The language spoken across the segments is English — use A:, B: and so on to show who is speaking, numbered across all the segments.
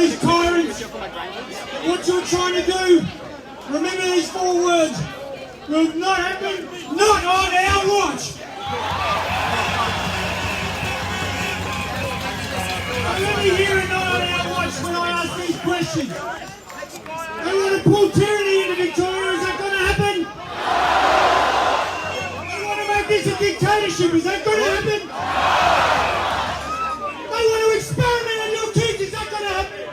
A: these tyrants that what you're trying to do, remember these 4 words, will not happen, not on our watch. I want to hear it not on our watch when I ask these questions. They want to pull tyranny into Victoria, is that going to happen? They want to make this a dictatorship, is that going to happen? They want to experiment on your kids, is that going to happen?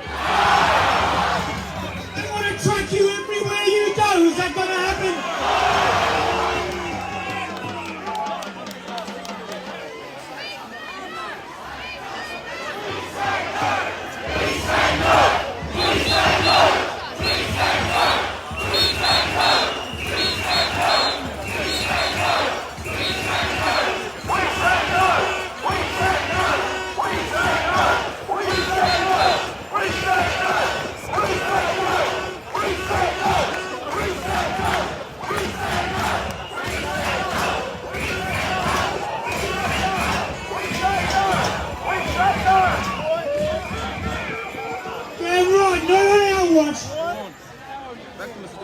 A: They want to track you everywhere you go, is that going to happen?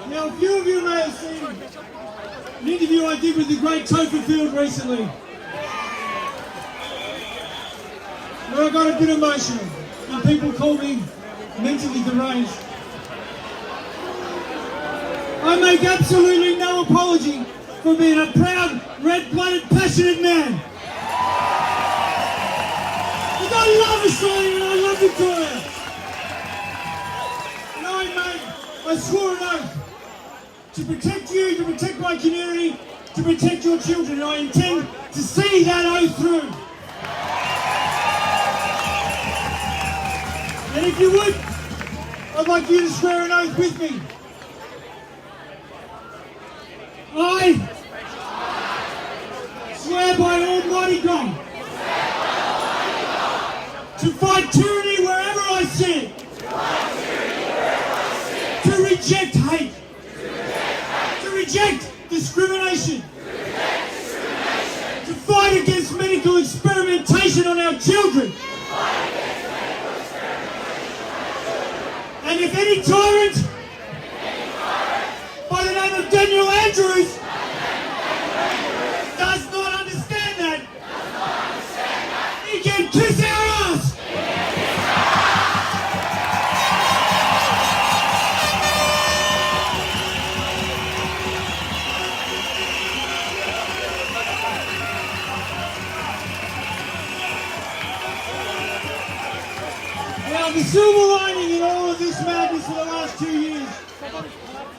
A: Now, a few of you may have seen an interview I did with the great Topher Field recently, where I got a bit emotional and people call me mentally deranged. I make absolutely no apology for being a proud, red-blooded, passionate man. Because I love Australia and I love Victoria. I swore an oath to protect you, to protect my community, to protect your children, and I intend to see that oath through. And if you would, I'd like you to swear an oath with me. I swear by Almighty God to fight tyranny wherever I see it. To reject hate. To reject discrimination. To fight against medical experimentation on our children. And if any tyrant by the name of Daniel Andrews does not understand that, he can kiss our ass. The silver lining in all of this madness for the last 2 years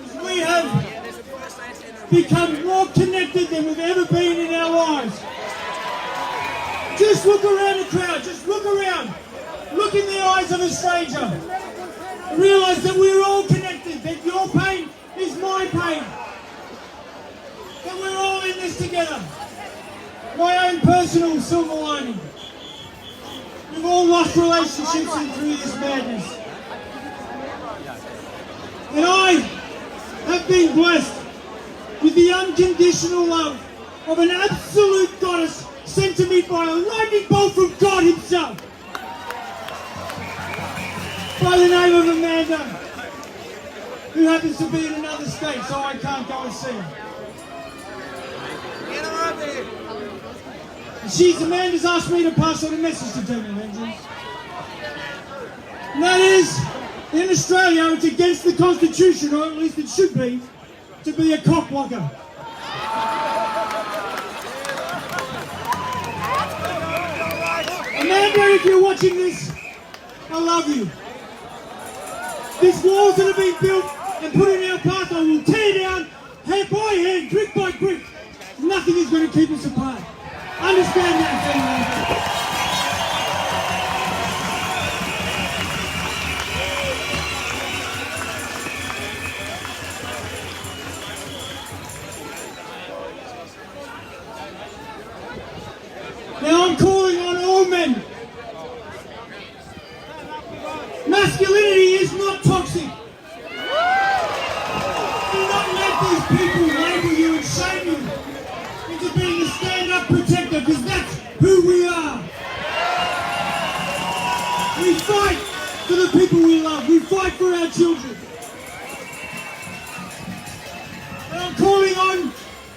A: is we have become more connected than we've ever been in our lives. Just look around the crowd, just look around, look in the eyes of a stranger, and realise that we're all connected, that your pain is my pain, that we're all in this together. My own personal silver lining. We've all lost relationships in through this madness. And I have been blessed with the unconditional love of an absolute goddess sent to me by a lightning bolt from God himself. By the name of Amanda, who happens to be in another state, so I can't go and see her. Get her up there. Amanda's asked me to pass on a message to Daniel Andrews. And that is, in Australia, it's against the Constitution, or at least it should be a cock blocker. Amanda, if you're watching this, I love you. These walls that have been built and put in our path, I will tear down, hand by hand, brick by brick. Nothing is going to keep us apart. Understand that, family. Now I'm calling on all men. Masculinity is not toxic. Do not let these people label you and shame you into being a stand-up protector, because that's who we are. fight for our children. And I'm calling on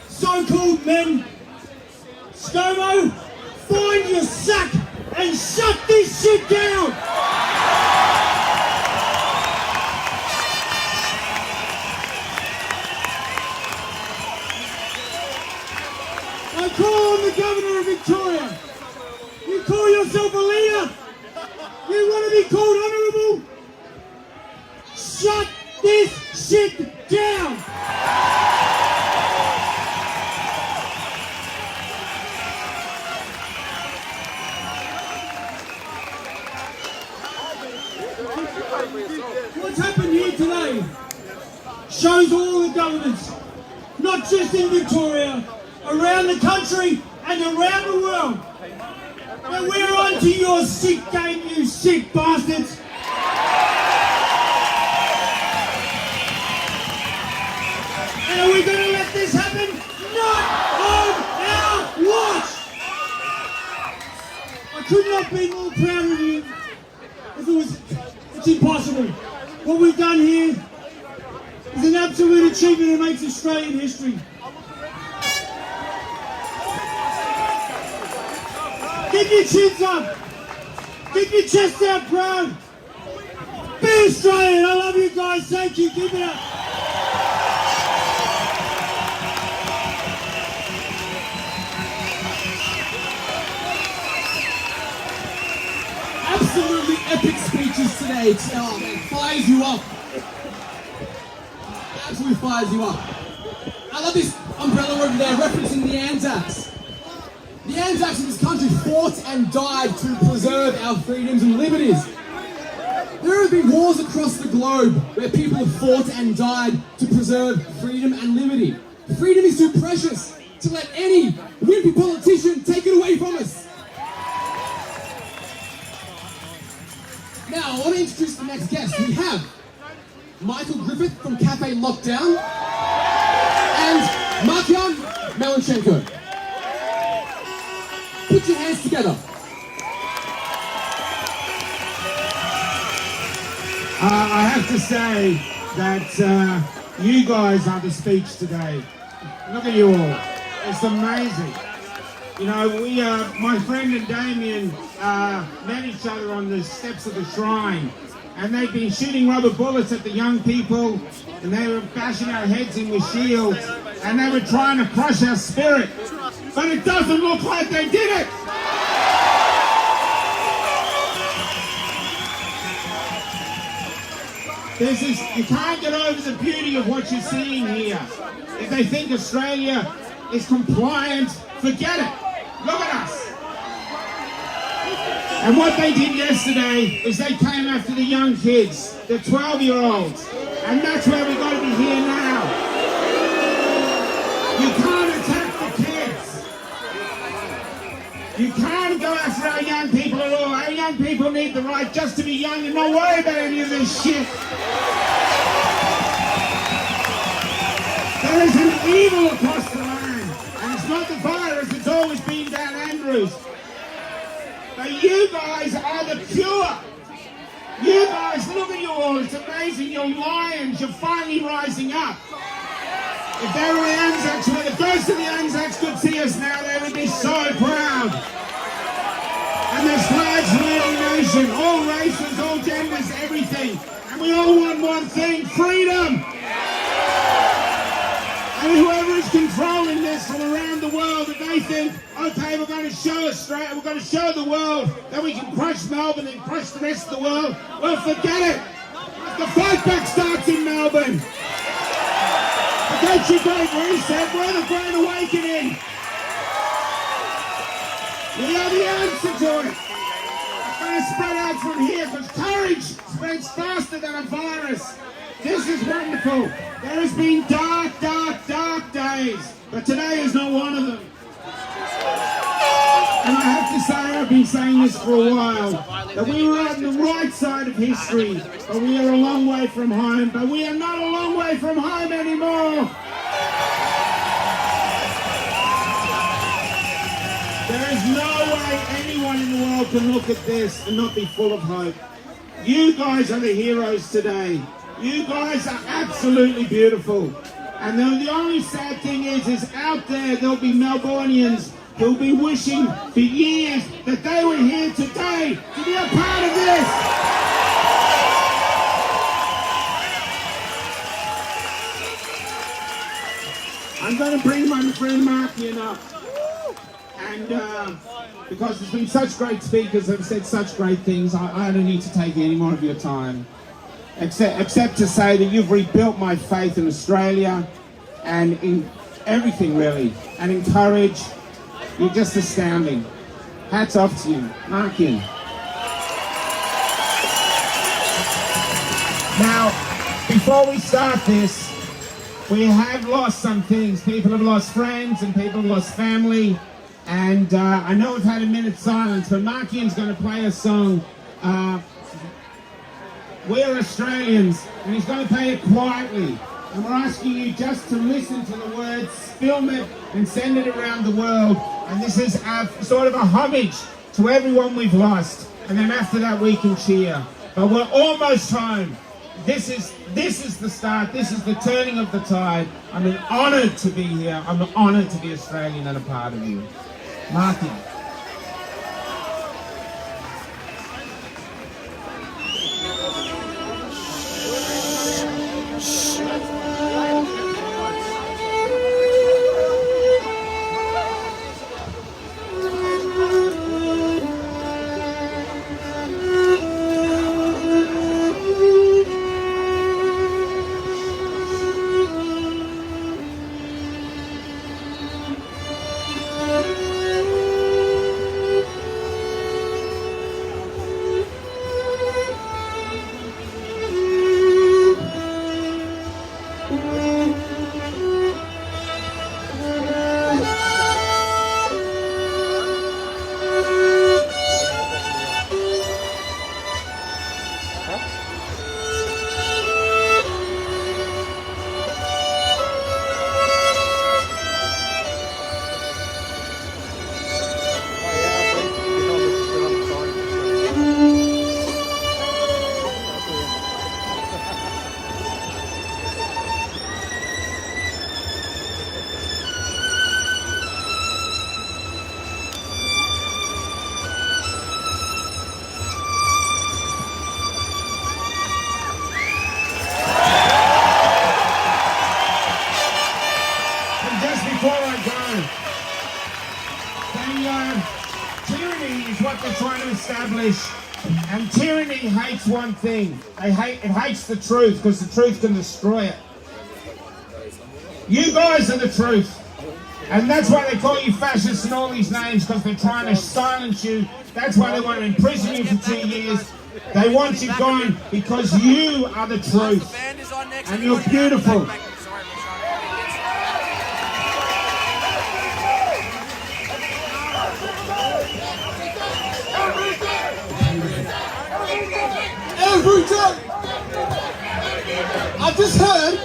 A: so-called men, ScoMo, find your sack and shut this shit down. I call on the Governor of Victoria. You call yourself a leader? You want to be called honourable? Shut this shit down! What's happened here today shows all the governments, not just in Victoria, around the country and around the world, that we're on to your sick game, you sick bastards. And are we going to let this happen? Not on our watch! I could not be more proud of you if it was. It's impossible. What we've done here is an absolute achievement that makes Australian history. Keep your chins up. Keep your chest out proud. Be Australian. I love you guys. Thank you. Keep it up.
B: Absolutely epic speeches today. It fires you up. Absolutely fires you up. I love this umbrella over there referencing the Anzacs. The Anzacs in this country fought and died to preserve our freedoms and liberties. There have been wars across the globe where people have fought and died to preserve freedom and liberty. Freedom is too precious to let any wimpy politician take it away from us. Now, I want to introduce the next guest. We have Michael Griffith from Cafe Lockdown and Markian Melanchenko. Put your hands together.
C: I have to say that you guys are the speech today. Look at you all. It's amazing. You know, my friend and Damien met each other on the steps of the shrine, and they've been shooting rubber bullets at the young people, and they were bashing our heads in with shields, and they were trying to crush our spirit. But it doesn't look like they did it. You can't get over the beauty of what you're seeing here. If they think Australia is compliant, forget it. Look at us. And what they did yesterday is they came after the young kids, the 12-year-olds. And that's where we've got to be here now. You can't attack the kids. You can't go after our young people at all. Our young people need the right just to be young and not worry about any of this shit. There is an evil across the land, and it's not the virus, it's always been Dan Andrews. But you guys are the cure. You guys, look at you all, it's amazing, you're lions, you're finally rising up. If there were the Anzacs, when the ghosts of the Anzacs could see us now, they would be so proud. And there's flags for every nation, all races, all genders, everything. And we all want one thing, freedom. And whoever is controlling this from around the world, if they think, okay, we're going to show Australia, we're going to show the world that we can crush Melbourne and crush the rest of the world, well, forget it. The fight back starts in Melbourne. Forget your great reset, we're the Great Awakening. We are the answer to it. It's going to spread out from here because courage spreads faster than a virus. This is wonderful. There has been dark, dark, dark days, but today is not one of them. And I have to say, I've been saying this for a while, that we were on the right side of history, but we are a long way from home, but we are not a long way from home anymore. There is no way anyone in the world can look at this and not be full of hope. You guys are the heroes today. You guys are absolutely beautiful. And the only sad thing is out there'll be Melbournians who'll be wishing for years that they were here today to be a part of this. I'm going to bring my friend Mark in up. And because there's been such great speakers that have said such great things, I don't need to take any more of your time. Except to say that you've rebuilt my faith in Australia and in everything really, and in courage. You're just astounding. Hats off to you. Mark in. Now, before we start this, we have lost some things. People have lost friends and people have lost family. And I know we've had a minute's silence, but Mark Ian's going to play a song. We're Australians, and he's going to play it quietly. And we're asking you just to listen to the words, film it, and send it around the world. And this is sort of a homage to everyone we've lost. And then after that, we can cheer. But we're almost home. This is the start. This is the turning of the tide. I'm honoured to be here. I'm honoured to be Australian and a part of you. Martin. Tyranny is what they're trying to establish, and tyranny hates one thing. It hates the truth, because the truth can destroy it. You guys are the truth, and that's why they call you fascists and all these names, because they're trying to silence you. That's why they want to imprison you for 2 years. They want you gone because you are the truth, and you're beautiful.
B: Every day! I've just heard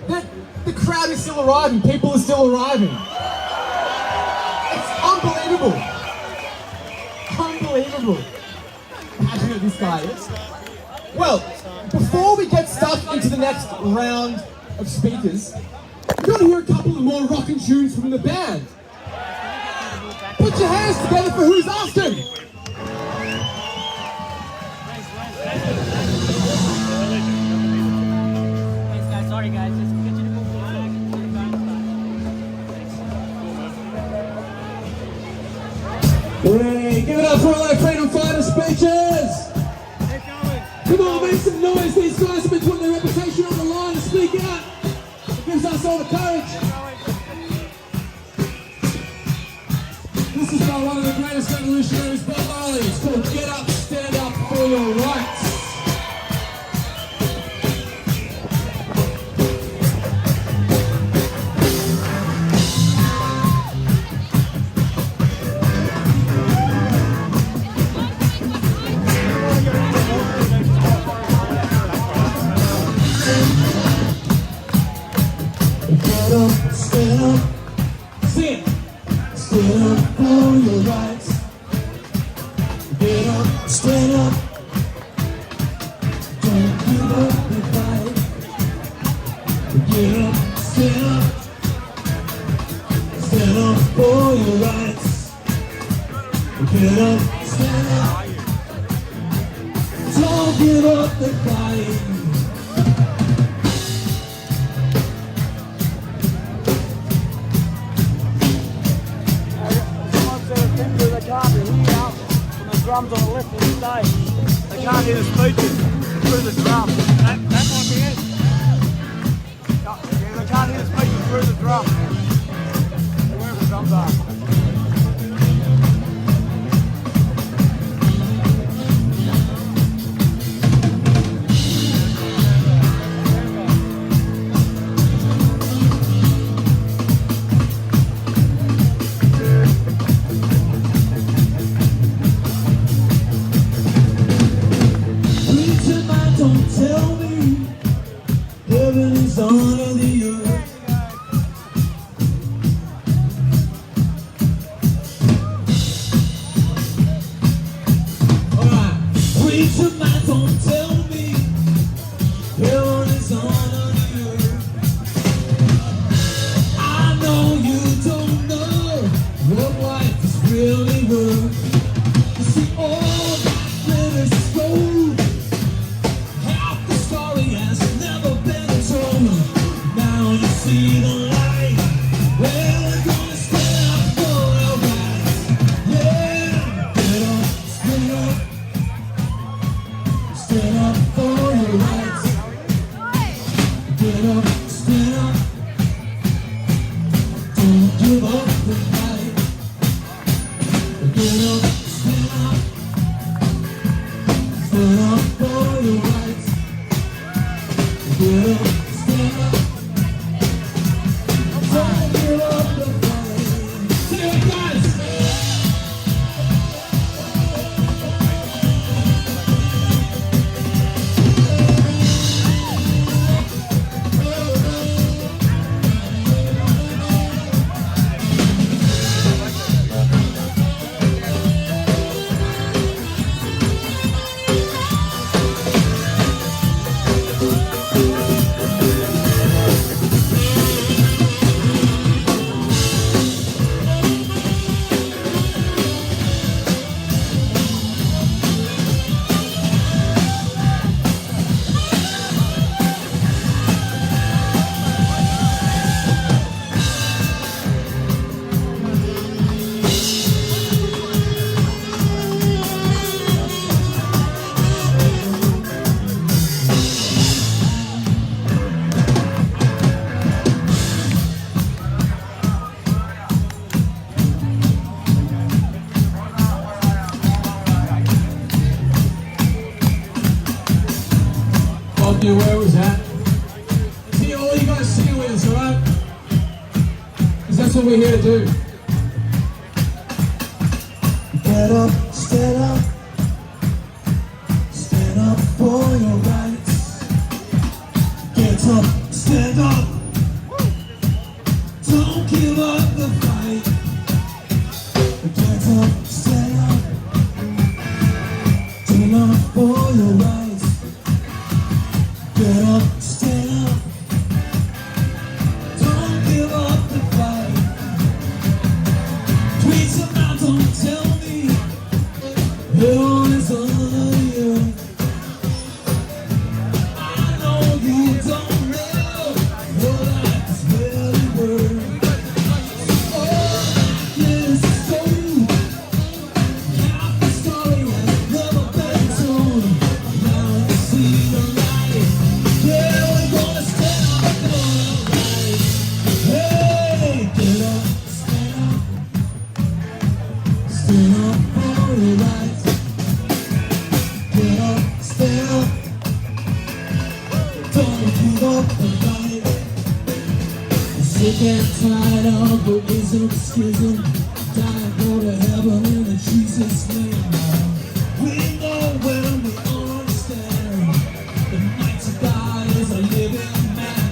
B: that the crowd is still arriving, people are still arriving. It's unbelievable. Unbelievable. Passionate this guy is. Well, before we get stuck into the next round of speakers, we've got to hear a couple of more rockin' tunes from the band. Put your hands together for Who's Asking?
D: Sorry guys, just get you to move forward.
B: Hey, give it up for all our freedom fighter speeches! Come on, make some noise. These guys have been putting their reputation on the line to speak out. It gives us all the courage. This is by one of the greatest revolutionaries, Bob Marley. It's called Get Up, Stand Up for Your Rights. Stand up, sing it. Stand up for your rights. Get up, stand up.
A: Get up, stand up. Stand up for your rights. Get up, stand up. Don't give up the fight.
D: They can't hear out from the drums on the left hand side. They can't hear the speakers through the drum. That might be it. Yeah, they can't hear the speakers through the drum. Wherever the drums are.
A: Don't tell me heaven is under the earth. Alright, preacher man, don't tell me heaven is under the earth. I know you don't know what life is really worth. You see all that glitters is gold. Now you see the light. Well, we're gonna stand up for our rights. Yeah, get up, stand up. Stand up for your rights. Get up, stand up. Don't give up the fight. Get up, stand up. Stand up for your rights. Get up, stand up. Don't give up the fight. Say it, guys. You where was that? See all you guys singing with us, alright? Because that's what we're here to do. Get up, stand up. Stand up for your rights. Get up, stand up. Don't give up the fight. Get up, stand up. Stand up for your rights. Get up, stand up. Don't give up the fight. Tweet some out, don't tell me hell is under the earth. I know you don't know your life is really worth. All that is gold. Half the story has never been told. Now you see the light. Yeah, we're gonna stand up for our rights. Hey, get up, stand up. Stand up for your rights. Get up, stand up. Don't give up the fight. Sick and tired of the ism, schism. Die, go to heaven in the Jesus' name. We know when we understand. The mighty God is a living man.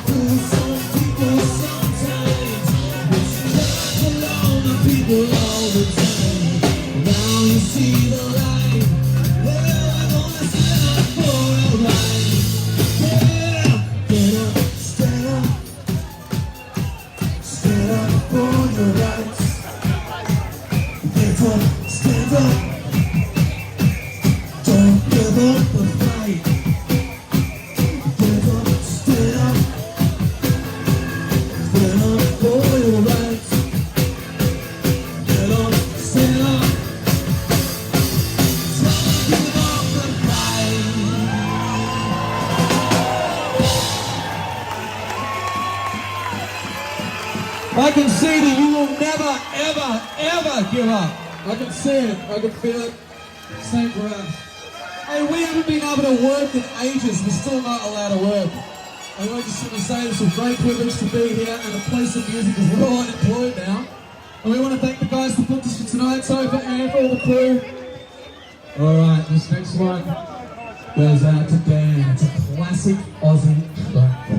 A: Fool some people sometimes. It's just alone the people all the time. Now you see the light. Well, we're gonna stand up for our rights. Yeah, get up, stand
B: for your rights. Stand up, stand up. Don't give up the fight. Stand up, stand up. Stand up for your rights. Stand up, stand up. Don't give up the fight. I can see that you will never, ever, ever give up. I can see it. I can feel it. Same for us. Hey, we haven't been able to work in ages. We're still not allowed to work. And I just want to say it's a great privilege to be here and to play some music because we're all unemployed now. And we want to thank the guys that booked us for tonight. So for Anne, for all the crew. Alright, this next one goes out to Dan. It's a classic Aussie track.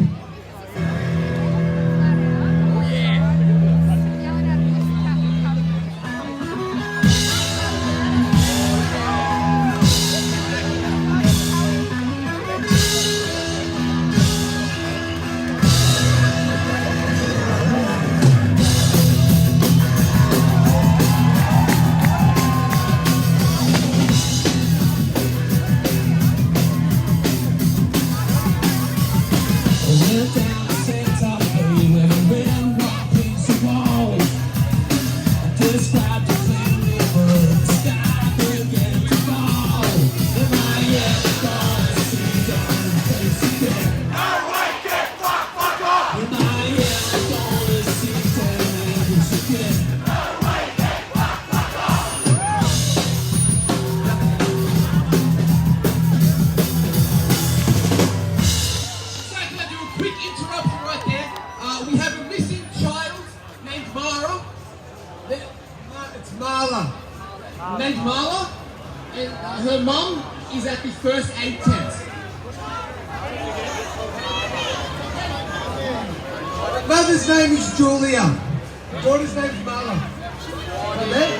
B: Named Marla, and her mum is at the first aid tent. Mother's name is Julia. Daughter's name is Marla. Amen.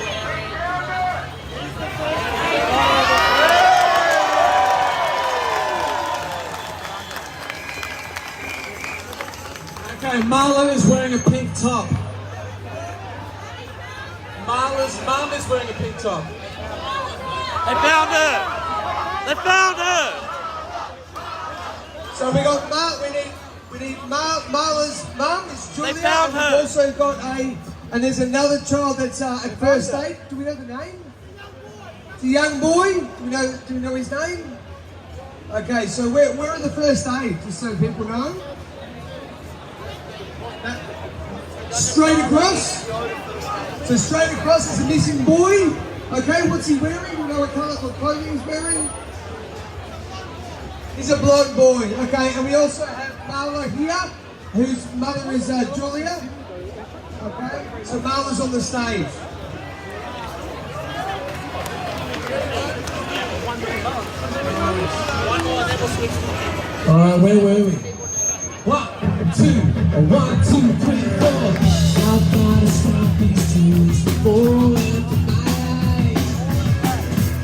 B: Okay, Marla is wearing a pink top. Marla's mum is wearing a pink top.
D: They found her! They found her!
B: So we got Marla's mum is Julia.
D: They found
B: and
D: her.
B: We've also got and there's another child that's at first aid. Do we know the name? It's a young boy. Do we know his name? Okay, so where are the first aid? Just so people know. Straight across. So straight across is a missing boy. Okay, what's he wearing? Do you know what clothing he's wearing? He's a blonde boy. Okay, and we also have Marla here, whose mother is Julia. Okay, so Marla's on the stage. All right, where were we? 1, 2, 1, 2, 3, 4. I've got to stop these tears before into my eyes.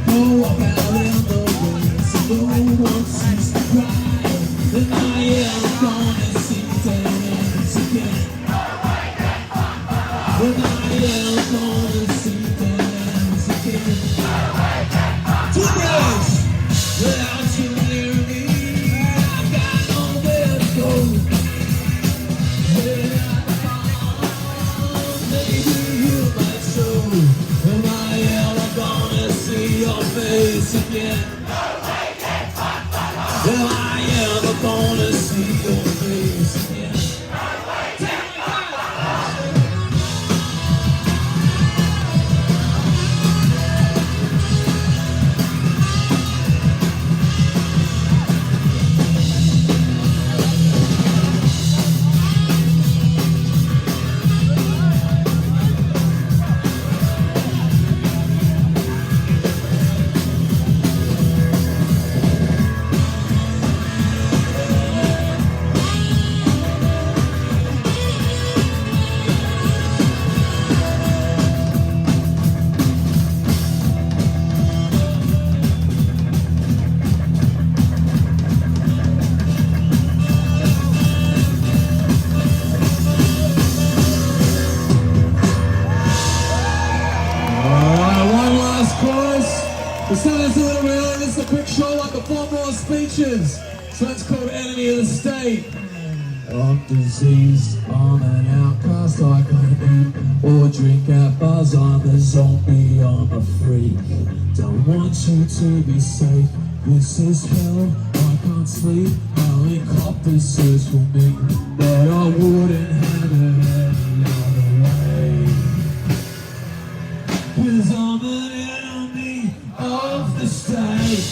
B: Go walk out in the rain so no one sees to cry. And I am gonna see dance again. And I am gonna see dance again. Today, without you near me, I've got nowhere to go. Again. Well, I am gonna see your face again. Besides a little bit early, this is a quick show like the 4 more speeches. So it's called Enemy of the State. I'm diseased, I'm an outcast, I can't eat or drink at bars, I'm a zombie, I'm a freak. Don't want you to be safe, this is hell, I can't sleep. Helicopters search for me, but I wouldn't have it any other way. 'Cause I'm an enemy of the state.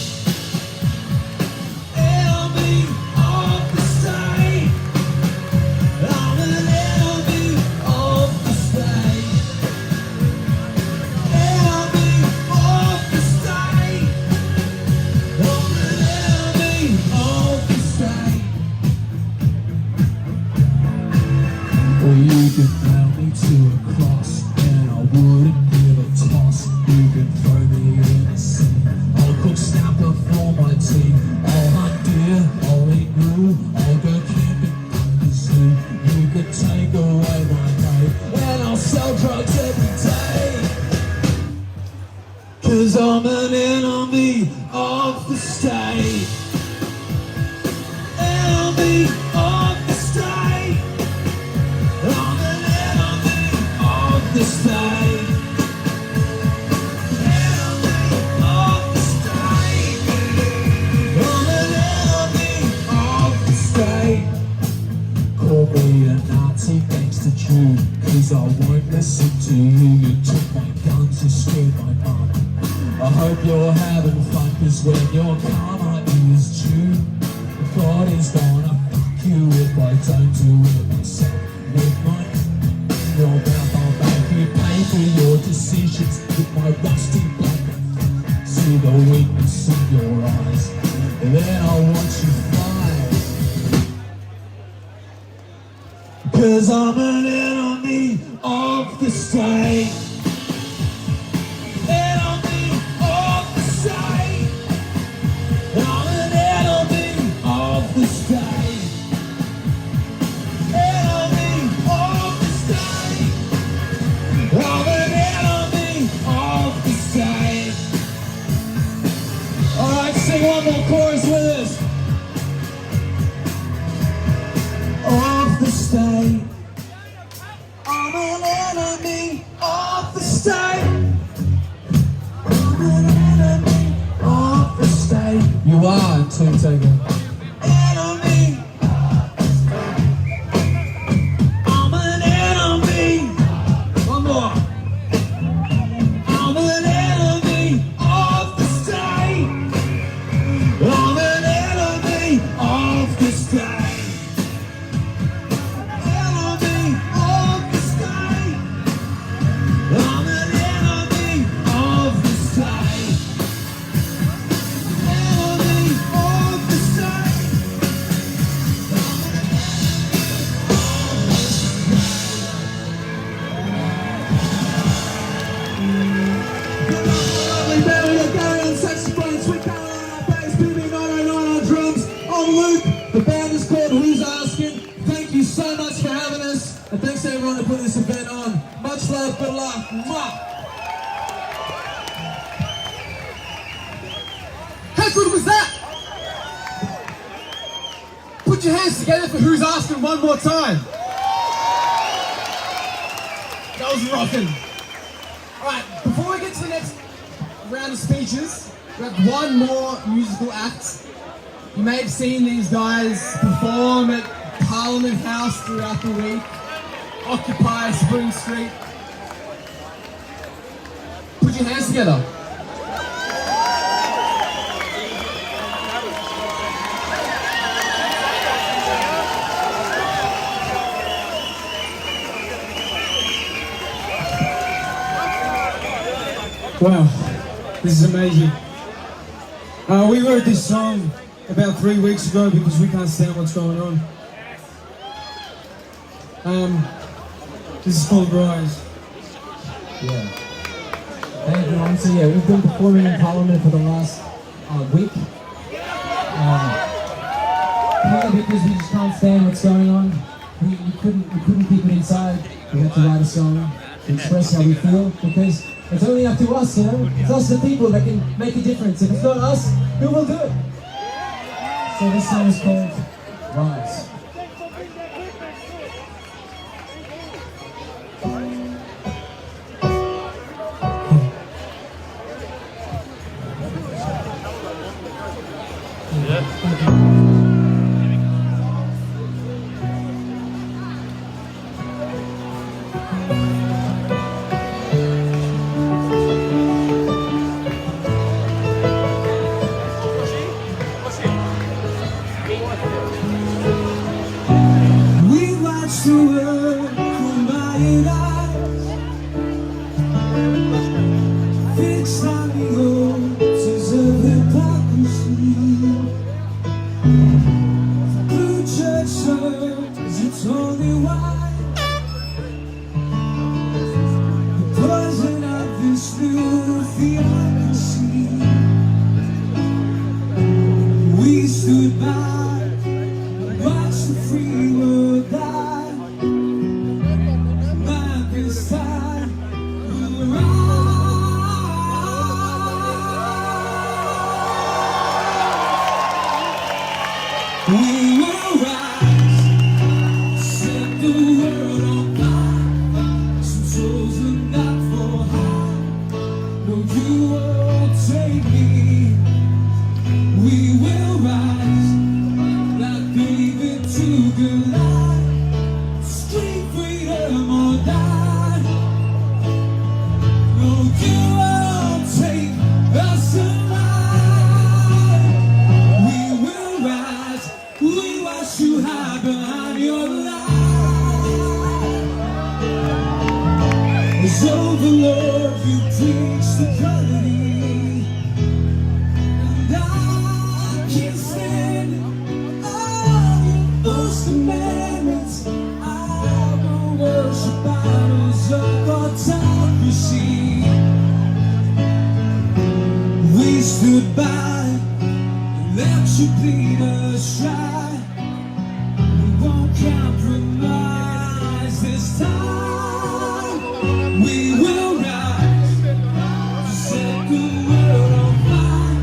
B: Enemy of the state. I'm an enemy of the state. Enemy of the state. I'm an enemy of the state. Or you could nail me to a cross, and I wouldn't give a toss. You can throw me in the sea. I'll cook snapper for my tea. I'll hunt deer, I'll eat glue. I'll go camping in the zoo. You could take away my day, and I'll sell drugs every day. 'Cause I'm an enemy of the state. Enemy of the state. I'm an enemy of the state. Enemy of the state. I'm an enemy of the state. Call me a Nazi gangster Jew, 'cause I won't listen to you. You took my guns, you scared my mum. I hope you're having fun, 'cause when your karma is due, God is gonna fuck you if I don't do it myself. With my your mouth, I'll make you pay for your decisions with my rusty black. See the weakness in your eyes, and then I'll watch you fly. 'Cause I'm an enemy of the state. Enemy of the state. I'm an enemy of the state. Enemy of the state. I'm an enemy of the state. Alright, sing one more chorus with us. Of the state. I'm an enemy of the state. I'm an enemy of the state. You are, two taker. Enemy. I'm an enemy. One more. I'm an enemy of the state. I'm an enemy of the state. Enemy of the state. I'm an enemy of the state. Enemy of the state. Lovely band, we got Gary on saxophone, Sweet Caroline on bass, PB909 on drums. I'm Luke. The band is called Who's Asking. Thank you so much for having us, and thanks to everyone who put this event on. Much love, good luck. Mwah. How good was that? Put your hands together for Who's Asking one more time. That was rocking. Alright, before we get to the next round of speeches, we have one more musical act. You may have seen these guys perform at Parliament House throughout the week, Occupy Spring Street. Put your hands together.
A: Wow, this is amazing. We wrote this song about 3 weeks ago because we can't stand what's going on. This is called Rise.
E: Yeah. Hey everyone, so yeah, we've been performing in Parliament for the last week. Partly because we just can't stand what's going on. We couldn't keep it inside. We had to write a song to express how we feel, because It's only up to us, you know? It's us the people that can make a difference. If it's not us, who will do it? So this song is called Rise.
A: We watch the world through my eyes, fixed on the altars of hypocrisy. Blue church serves its only wine, the poison of this new theocracy. We stood by, watched the free world die. Not this time, we'll rise. We will rise, set the world on fire. Some souls are not for hire. No, you won't take me. We will rise, like David to Goliath, scream freedom or die. No, you won't take us alive. We will rise, we wash you high behind your lie. As overlord, you preach the quality. I can't stand all your false commandments. I will worship idols of autocracy. We stood by and let you bleed us dry. We won't compromise this time. We will rise to set the world on fire.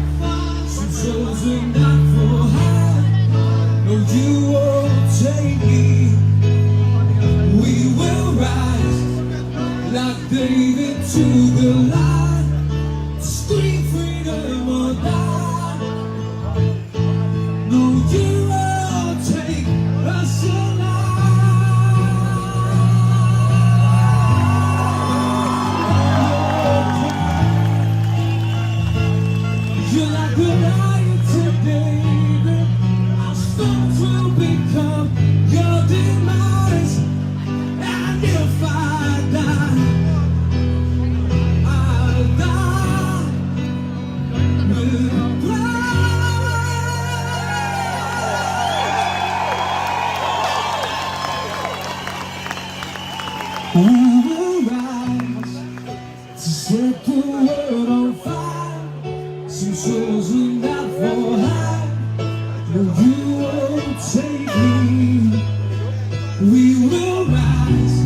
A: Some souls are not for hire. No, you won't take me. We will rise like David to Goliath, to scream freedom or die. No, you won't take us alive. You're like the lion to David. Our stones will become your demise. And if I die, I'll die with pride. We will rise to set the world on fire. Some souls are not for hire. No, you won't take me. We will rise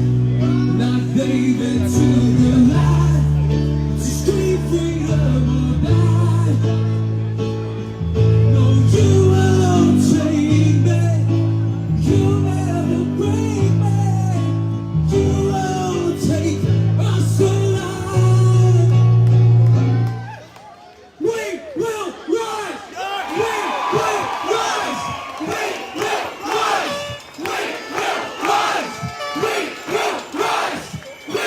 A: like David to Goliath, to scream freedom or die. No, you won't take me. You'll never break me. You won't take us alive. We will rise. We will rise. We will rise. We will rise. We will rise. We will rise. We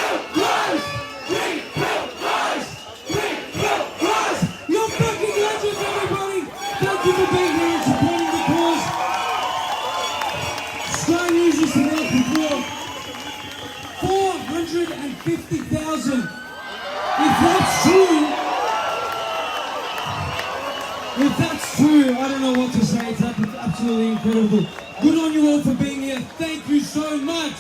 A: will rise. We will rise. We will rise. You're fucking legends, everybody. Thank you for being here and supporting the cause. Sky News is today before 450,000. If that's true, I don't know what to say. It's absolutely incredible. Good on you all for being here. Thank you so much.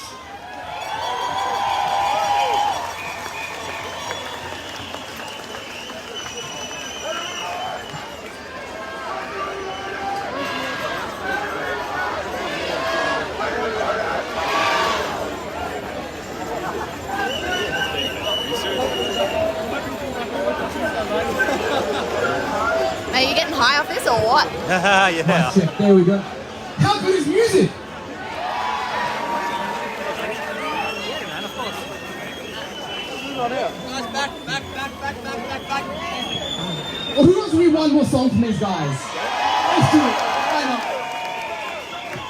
D: Yeah.
B: Check, there we go. How good is music? Well, who wants to read one more song from these guys? Let's do it. Why not?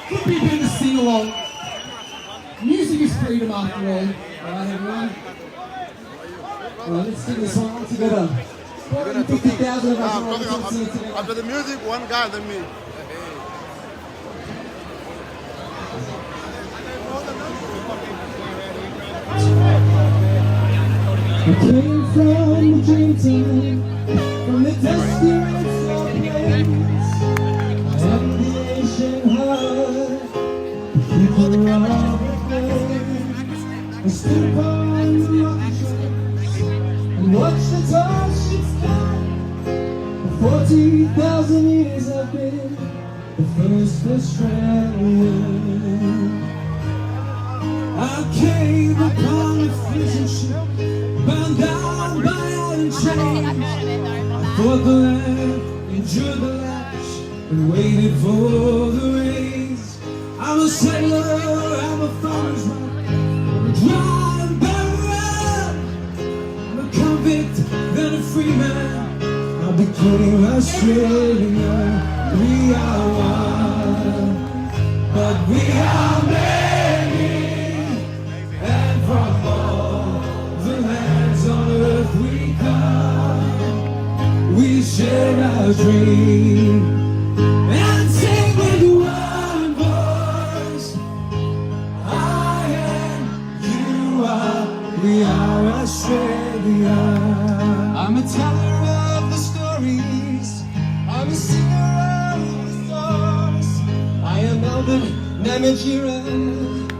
B: Could be a bit of a sing-along. Music is freedom after all. Alright, everyone? Alright, let's sing this song all together. 450,000 of us are all sing it together.
F: After the music, one guy than me.
E: I came from the dream team, from the dusty red snow plains. I am the ancient heart, the people of the plains. I stood upon the rocky shores and watched the tall ships come. For 40,000 years I've been the first Australian. I came upon a fishing ship, bound down by iron chains. I fought the land, endured the lash, and waited for the rains. I'm a sailor, I'm a farmer's wife, I'm a dry and barren. I'm a convict, then a free man. I became Australian. We are one, but we are many. And from all the lands on earth we come, we share our dream and sing with one voice. I am, you are, we are Australia. I'm a teller of the stories, I'm a singer of the stars. I am Melbourne, Namatjira,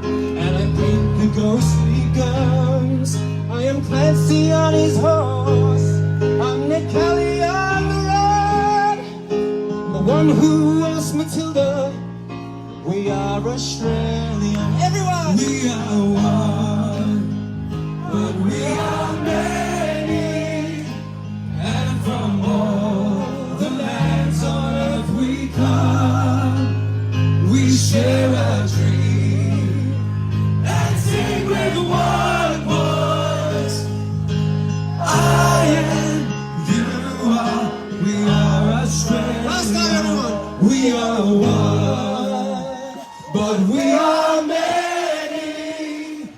E: and I paint the ghostly guns. I am Clancy on his horse, I'm Nick Kelly on the road, the one who lost Matilda. We are Australian. Everyone! We are one, but we are many, and from all the lands on earth we come, we share our dream and sing with one voice. I am, you are, we are Australia. Last time, everyone. We are one, but we are many,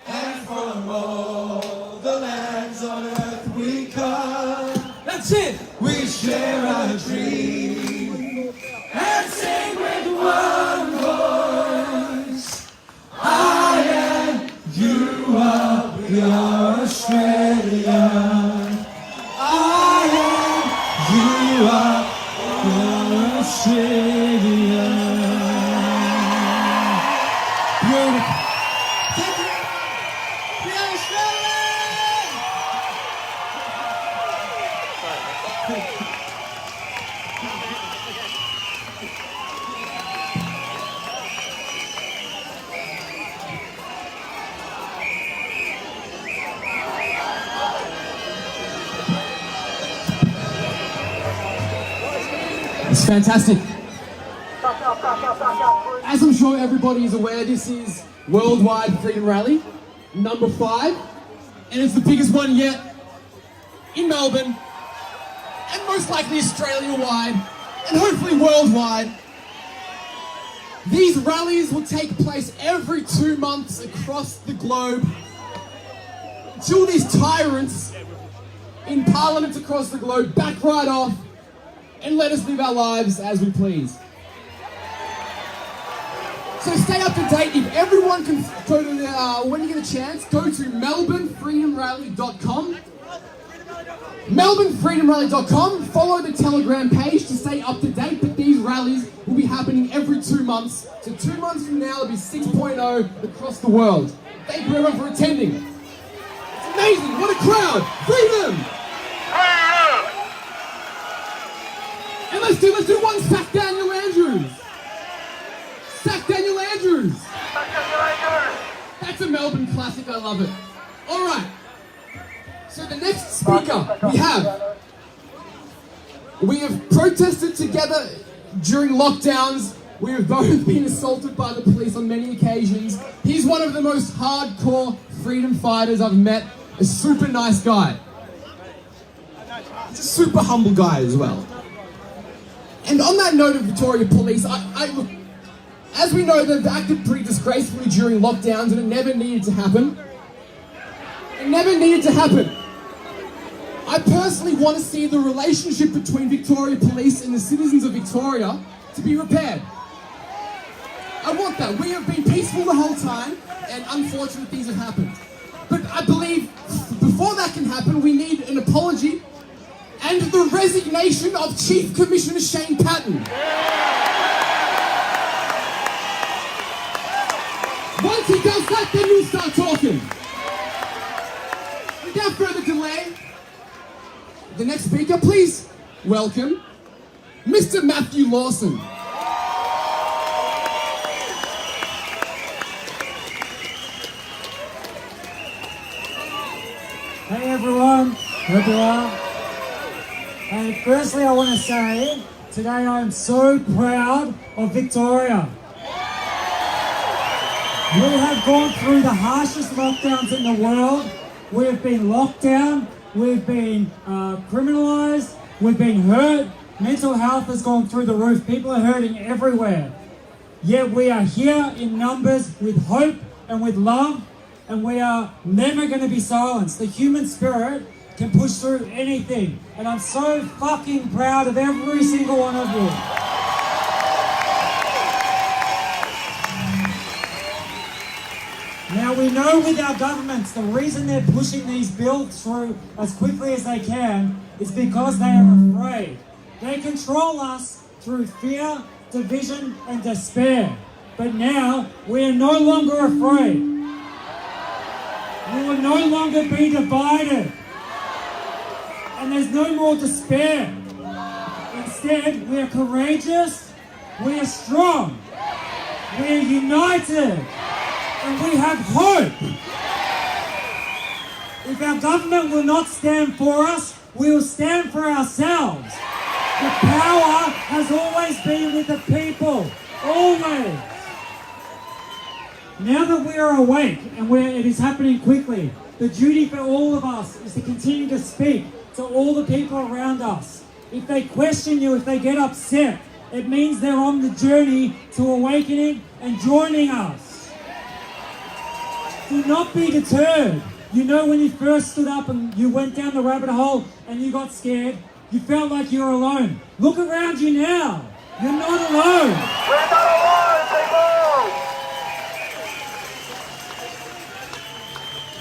E: and from all the lands on earth we come. That's it. We share our dream and sing with one voice. I am, you are, we are Australia. I am, you are, we are Australia. Beautiful. Thank you. We are Australia. It's fantastic. As I'm sure everybody is aware, this is Worldwide Freedom Rally, number 5, and it's the biggest one yet in Melbourne, and most likely Australia-wide, and hopefully worldwide. These rallies will take place every 2 months across the globe until these tyrants in parliaments across the globe back right off and let us live our lives as we please. So stay up to date. If everyone can go to when you get a chance, go to melbournefreedomrally.com. melbournefreedomrally.com. Follow the Telegram page to stay up to date. But these rallies will be happening every 2 months. So 2 months from now, it'll be 6.0 across the world. Thank you everyone for attending. It's amazing. What a crowd. Freedom! And let's do one Sack Daniel Andrews. Sack Daniel Andrews. That's a Melbourne classic, I love it. All right. So the next speaker we have protested together
B: during lockdowns, we have both been assaulted by the police on many occasions. He's one of the most hardcore freedom fighters I've met. A super nice guy. He's a super humble guy as well. And on that note of Victoria Police, as we know, they've acted pretty disgracefully during lockdowns and it never needed to happen. It never needed to happen. I personally want to see the relationship between Victoria Police and the citizens of Victoria to be repaired. I want that. We have been peaceful the whole time and unfortunate things have happened. But I believe before that can happen, we need an apology and the resignation of Chief Commissioner Shane Patton. Once he does that, then we'll start talking. Without further delay, the next speaker, please welcome Mr. Matthew Lawson.
G: Hey everyone, hope you are. And firstly I want to say, today I'm so proud of Victoria. We have gone through the harshest lockdowns in the world. We have been locked down, we've been criminalised, we've been hurt, mental health has gone through the roof, people are hurting everywhere. Yet we are here in numbers with hope and with love, and we are never going to be silenced. The human spirit can push through anything, and I'm so fucking proud of every single one of you. Now we know with our governments, the reason they're pushing these bills through as quickly as they can is because they are afraid. They control us through fear, division and despair. But now we are no longer afraid. We will no longer be divided. And there's no more despair. Instead, we are courageous, we are strong, we are united, and we have hope. If our government will not stand for us, we will stand for ourselves. The power has always been with the people, always. Now that we are awake and it is happening quickly, the duty for all of us is to continue to speak to all the people around us. If they question you, if they get upset, it means they're on the journey to awakening and joining us. Do not be deterred. You know, when you first stood up and you went down the rabbit hole and you got scared, you felt like you were alone. Look around you now. You're not alone.
D: We're not alone, people!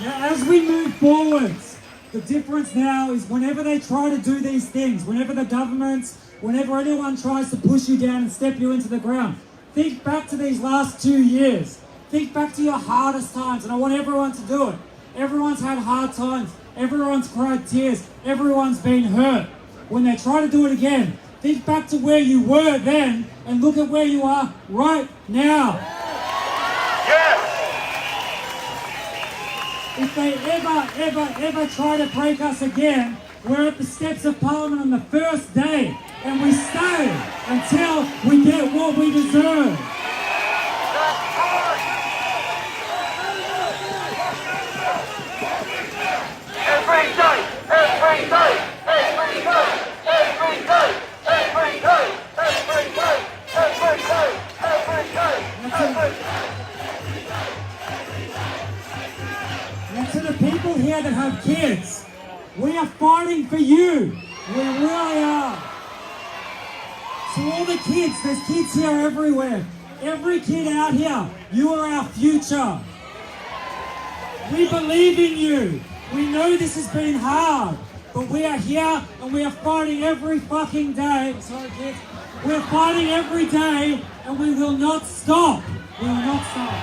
G: Now, as we move forwards, the difference now is whenever they try to do these things, whenever the governments, whenever anyone tries to push you down and step you into the ground, think back to these last 2 years. Think back to your hardest times, and I want everyone to do it. Everyone's had hard times. Everyone's cried tears. Everyone's been hurt. When they try to do it again, think back to where you were then and look at where you are right now.
D: Yes!
G: If they ever try to break us again, we're at the steps of Parliament on the first day, and we stay until we get what we deserve.
D: Every day, every day, every day, every day, every day, every day, every day, every day, every day.
G: And to the people here that have kids, we are fighting for you. We really are. To all the kids, there's kids here everywhere. Every kid out here, you are our future. We believe in you. We know this has been hard, but we are here and we are fighting every fucking day. Sorry, kids. We're fighting every day and we will not stop. We will not stop.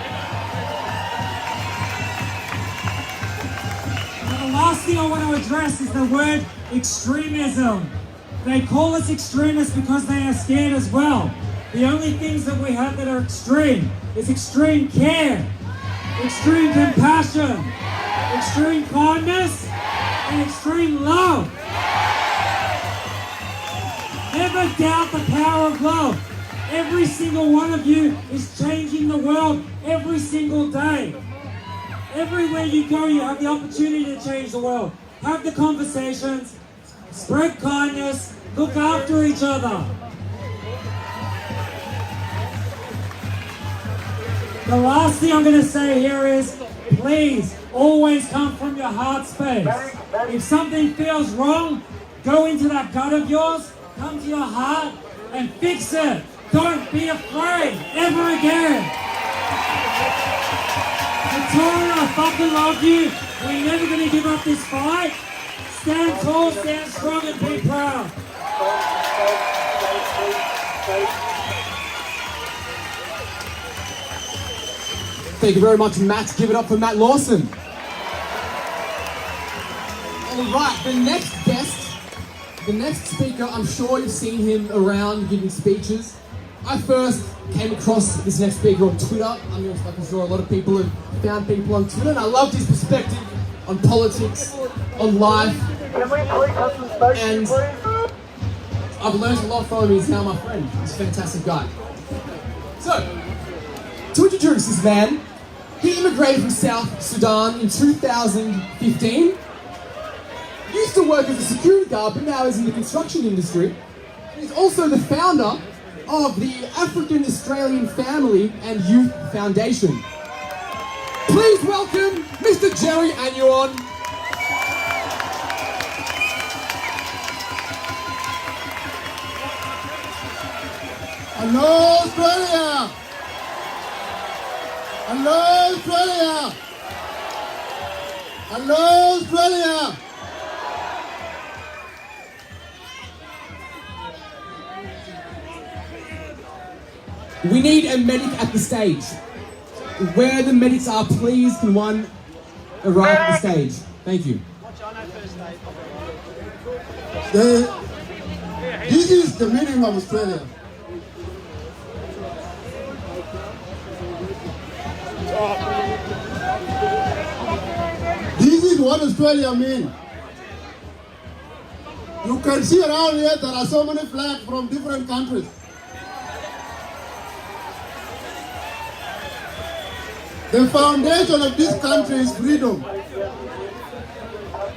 G: Now, the last thing I want to address is the word extremism. They call us extremists because they are scared as well. The only things that we have that are extreme is extreme care, extreme compassion, extreme kindness, and extreme love. There Never doubt the power of love. Every single one of you is changing the world every single day. Everywhere you go, you have the opportunity to change the world. Have the conversations, spread kindness, look after each other. The last thing I'm going to say here is, please, always come from your heart space. If something feels wrong, go into that gut of yours, come to your heart, and fix it. Don't be afraid, ever again. Victoria, I fucking love you. We're never going to give up this fight. Stand tall, stand strong, and be proud.
B: Thank you very much, Matt. Give it up for Matt Lawson. All right, the next guest, the next speaker, I'm sure you've seen him around giving speeches. I first came across this next speaker on Twitter. I'm sure a lot of people have found people on Twitter, and I loved his perspective on politics, on life, and I've learned a lot from him. He's now my friend. He's a fantastic guy. So, to introduce this man, he immigrated from South Sudan in 2015. Used to work as a security guard, but now is in the construction industry. He's also the founder of the African Australian Family and Youth Foundation. Please welcome Mr. Jerry Anuon.
F: Hello, Australia! Hello, Australia! Hello, Australia!
B: We need a medic at the stage. Where the medics are, please can one arrive at the stage. Thank you.
F: This is the meaning of Australia. This is what Australia means. You can see around here there are so many flags from different countries. The foundation of this country is freedom.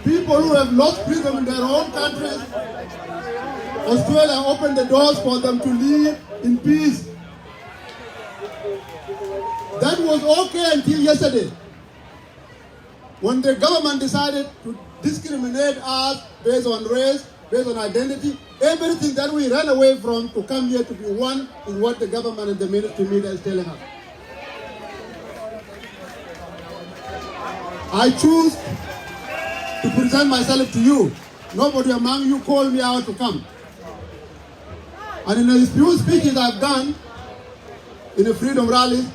F: People who have lost freedom in their own countries, Australia opened the doors for them to live in peace. That was okay until yesterday, when the government decided to discriminate us based on race, based on identity. Everything that we ran away from to come here to be one is what the government and the ministry media is telling us. I choose to present myself to you. Nobody among you called me out to come. And in the few speeches I've done, in the freedom rallies,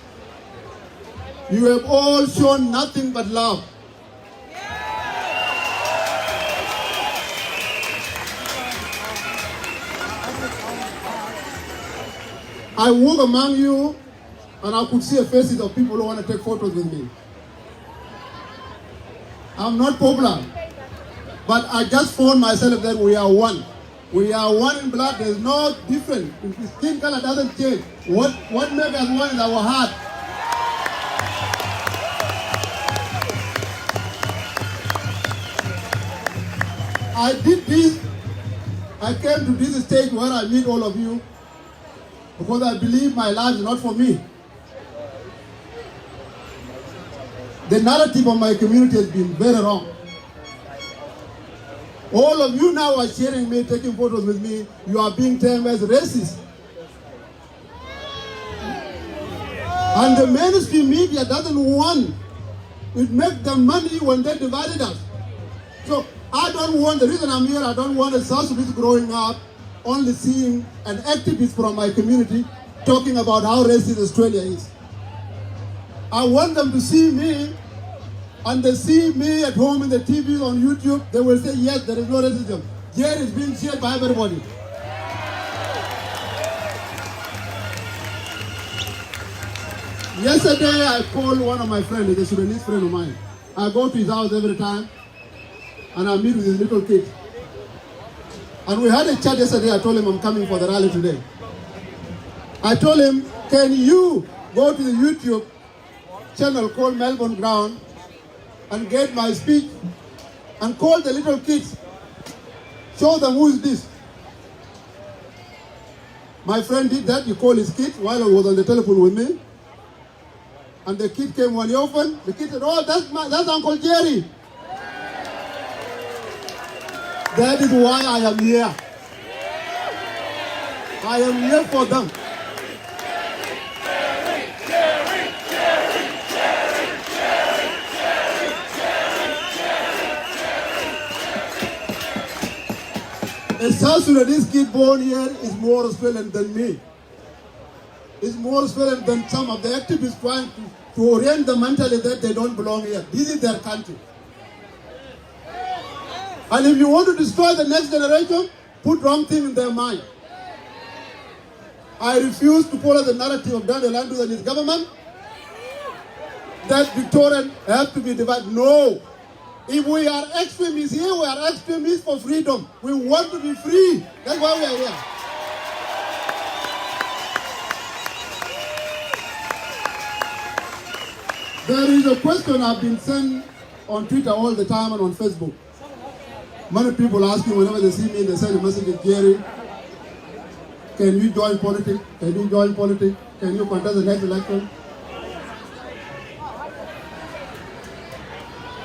F: you have all shown nothing but love. I walk among you and I could see the faces of people who want to take photos with me. I'm not popular, but I just found myself that we are one. We are one in blood. There's no difference. The skin color doesn't change. What makes us one is our heart. I did this. I came to this stage where I meet all of you because I believe my life is not for me. The narrative of my community has been very wrong. All of you now are sharing me, taking photos with me. You are being termed as racist. And the mainstream media doesn't want. It makes them money when they divided us. So I don't want, the reason I'm here, I don't want a South Sudanese growing up only seeing an activist from my community talking about how racist Australia is. I want them to see me, and they see me at home in the TV, on YouTube, they will say, yes, there is no racism. Here is being shared by everybody. Yesterday, I called one of my friends, a Sudanese friend of mine. I go to his house every time, and I meet with his little kid. And we had a chat yesterday. I told him I'm coming for the rally today. I told him, can you go to the YouTube channel called Melbourne Ground and get my speech and call the little kids, show them who is this. My friend did that. He called his kid while I was on the telephone with me. And the kid came when he opened. The kid said, oh, that's Uncle Jerry. That is why I am here. I am here for them. A South Sudanese kid born here is more Australian than me. Is more Australian than some of the activists trying to orient the mentality that they don't belong here. This is their country. And if you want to destroy the next generation, put wrong thing in their mind. I refuse to follow the narrative of Daniel Andrews and his government that Victorians have to be divided. No. If we are extremists here, we are extremists for freedom. We want to be free. That's why we are here. There is a question I've been sent on Twitter all the time and on Facebook. Many people ask me whenever they see me, they send a message to Jerry, can you join politics? Can you join politics? Can you contest the next election?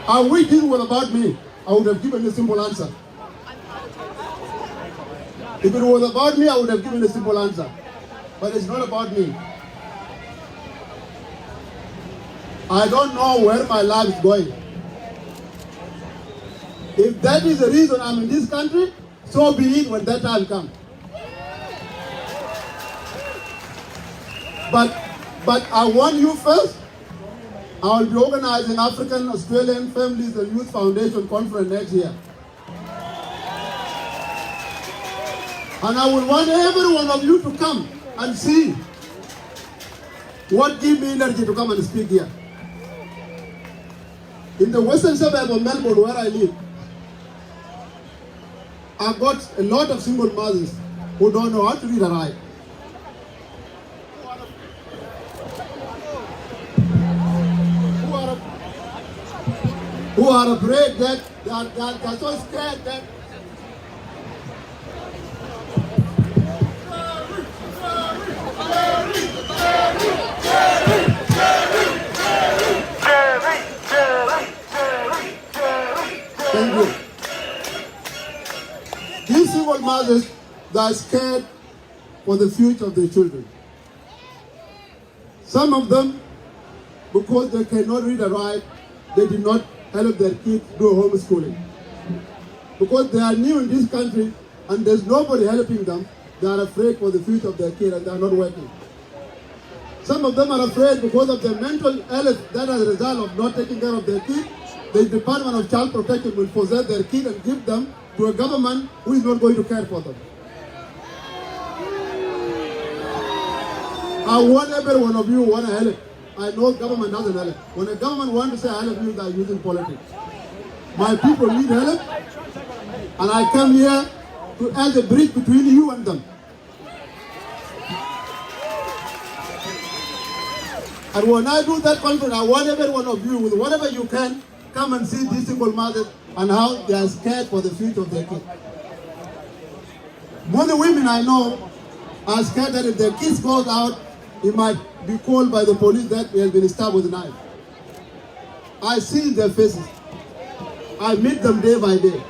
F: I wish this was about me. I would have given a simple answer. If it was about me, I would have given a simple answer. But it's not about me. I don't know where my life is going. If that is the reason I'm in this country, so be it when that time comes. But I want you first. I will be organizing African Australian Families and Youth Foundation Conference next year. And I will want every one of you to come and see what gives me energy to come and speak here. In the western suburb of Melbourne, where I live, I've got a lot of single mothers who don't know how to read and write. Who are afraid that they are so scared that Thank you. These single mothers, they are scared for the future of their children. Some of them, because they cannot read and write, they did not help their kids do homeschooling. Because they are new in this country and there's nobody helping them, they are afraid for the future of their kid and they are not working. Some of them are afraid because of their mental health that as a result of not taking care of their kid. The Department of Child Protection will possess their kid and give them to a government who is not going to care for them. I want every one of you who want to help. I know government doesn't help. When a government wants to say help you, they are using politics. My people need help, and I come here to add a bridge between you and them. And when I do that conference, I want every one of you, with whatever you can, come and see these single mothers and how they are scared for the future of their kids. Most of the women I know are scared that if their kids goes out, he might be called by the police that he has been stabbed with a knife. I see their faces. I meet them day by day.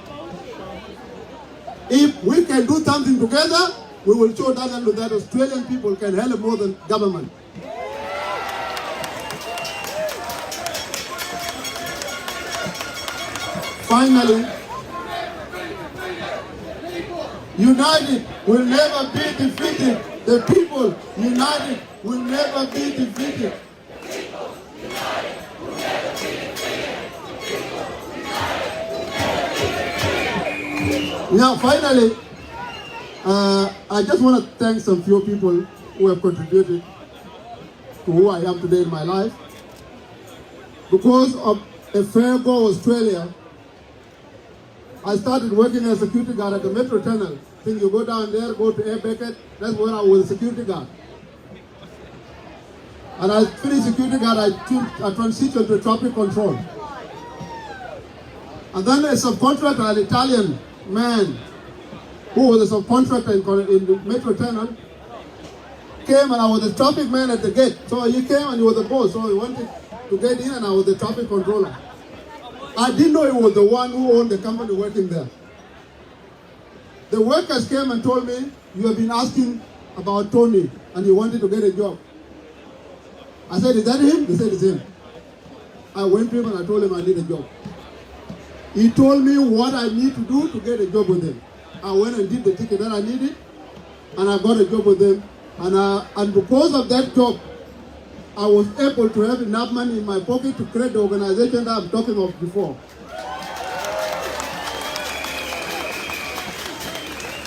F: If we can do something together, we will show that Australian people can help more than government. Finally, united will never be defeated. The people united will never be defeated. Now, finally, I just want to thank some few people who have contributed to who I am today in my life. Because of a fair go Australia, I started working as a security guard at the metro tunnel. I think you go down there, go to Air Beckett, that's where I was a security guard. And I finished security guard, I transitioned to traffic control. And then a subcontractor, an Italian man, who was a subcontractor in the metro tunnel, came, and I was the traffic man at the gate. So he came and he was the boss, so he wanted to get in, and I was the traffic controller. I didn't know he was the one who owned the company working there. The workers came and told me, you have been asking about Tony and he wanted to get a job. I said, is that him? They said, it's him. I went to him and I told him I need a job. He told me what I need to do to get a job with him. I went and did the ticket that I needed, and I got a job with him. And because of that job, I was able to have enough money in my pocket to create the organization that I'm talking of before.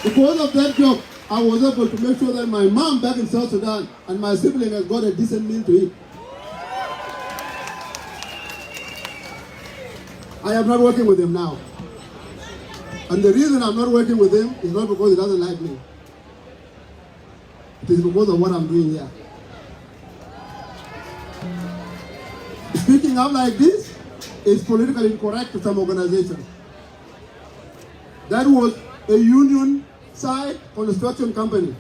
F: Because of that job, I was able to make sure that my mom back in South Sudan and my sibling has got a decent meal to eat. I am not working with him now. And the reason I'm not working with him is not because he doesn't like me. It is because of what I'm doing here. Speaking up like this is politically incorrect to some organizations. That was a union side construction company.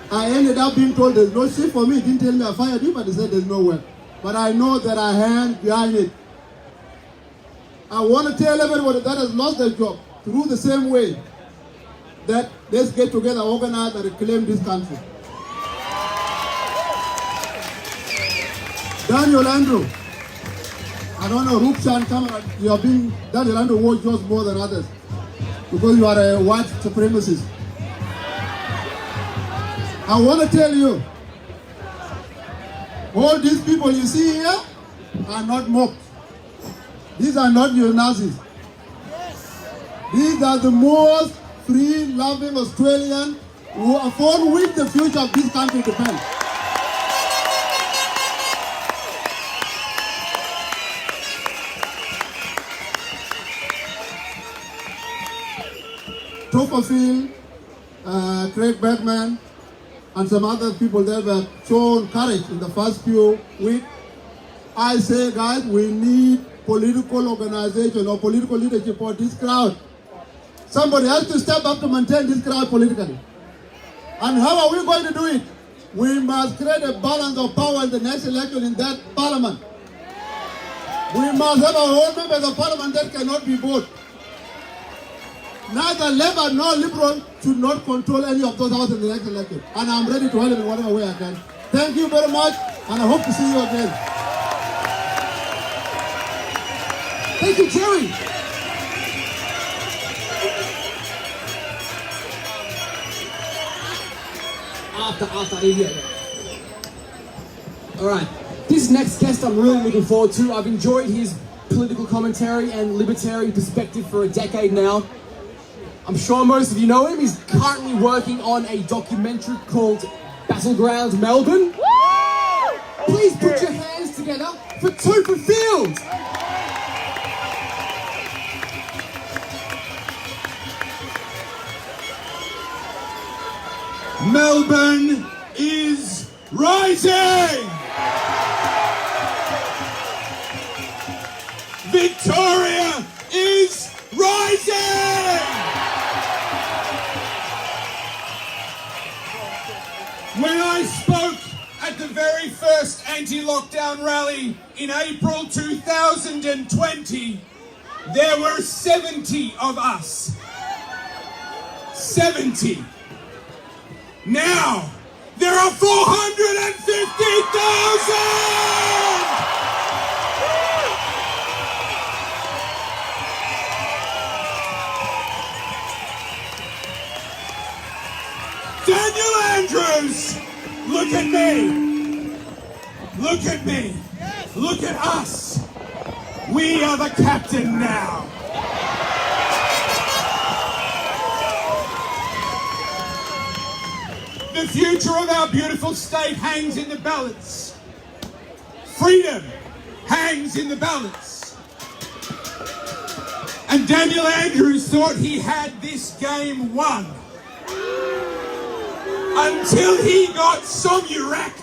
F: I ended up being told there's no shift for me. He didn't tell me I fired you, but he said there's no work. But I know that I am behind it. I want to tell everybody that has lost their job through the same way that let's get together, organize, and reclaim this country. Daniel Andrew, I don't know, Rukshan, come on, you are being, Daniel Andrew watch yours more than others because you are a white supremacist. I want to tell you, all these people you see here are not mobs. These are not neo-Nazis. These are the most free-loving Australians upon which the future of this country depends. Topperfield, Craig Bergman, and some other people that have shown courage in the first few weeks. I say, guys, we need political organization or political leadership for this crowd. Somebody has to step up to maintain this crowd politically. And how are we going to do it? We must create a balance of power in the next election in that parliament. We must have our own members of parliament that cannot be bought. Neither Labour nor Liberal should not control any of those houses in the next election. And I'm ready to help in whatever way I can. Thank you very much, and I hope to see you again. Thank you, Jerry. After idiot. All right. This next guest I'm really looking forward to. I've enjoyed his political commentary and libertarian perspective for a decade now. I'm sure most of you know him. He's currently working on a documentary called Battleground Melbourne. Woo! Please put your hands together for Topperfield.
C: Melbourne is rising! Victoria is rising! When I spoke at the very first anti-lockdown rally in April 2020, there were 70 of us. 70. Now, there are 450,000! Daniel Andrews, look at me. Look at me. Look at us. We are the captain now. The future of our beautiful state hangs in the balance. Freedom hangs in the balance. And Daniel Andrews thought he had this game won. Until he got Somu-wrecked.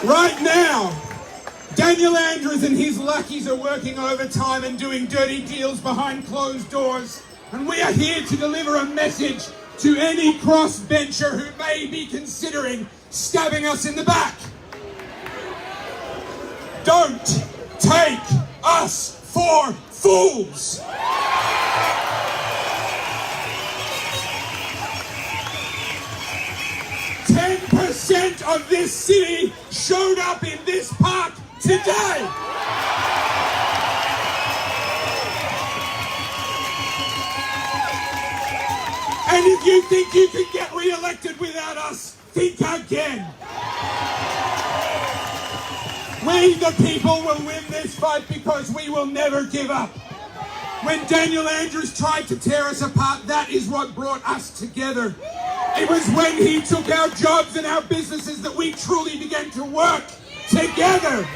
C: Right now, Daniel Andrews and his lackeys are working overtime and doing dirty deals behind closed doors. And we are here to deliver a message to any crossbencher who may be considering stabbing us in the back. Don't take us for fools. 10% of this city showed up in this park today. And if you think you can get re-elected without us, think again. We, the people, will win this fight because we will never give up. When Daniel Andrews tried to tear us apart, that is what brought us together. It was when he took our jobs and our businesses that we truly began to work together.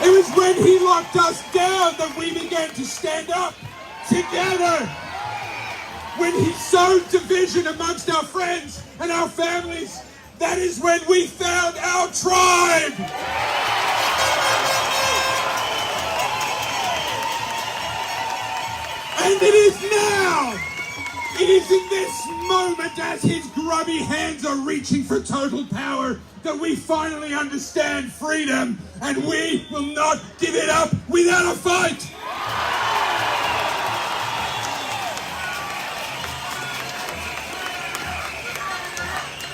C: It was when he locked us down that we began to stand up together. When he sowed division amongst our friends and our families, that is when we found our tribe. And it is now, it is in this moment as his grubby hands are reaching for total power that we finally understand freedom, and we will not give it up without a fight.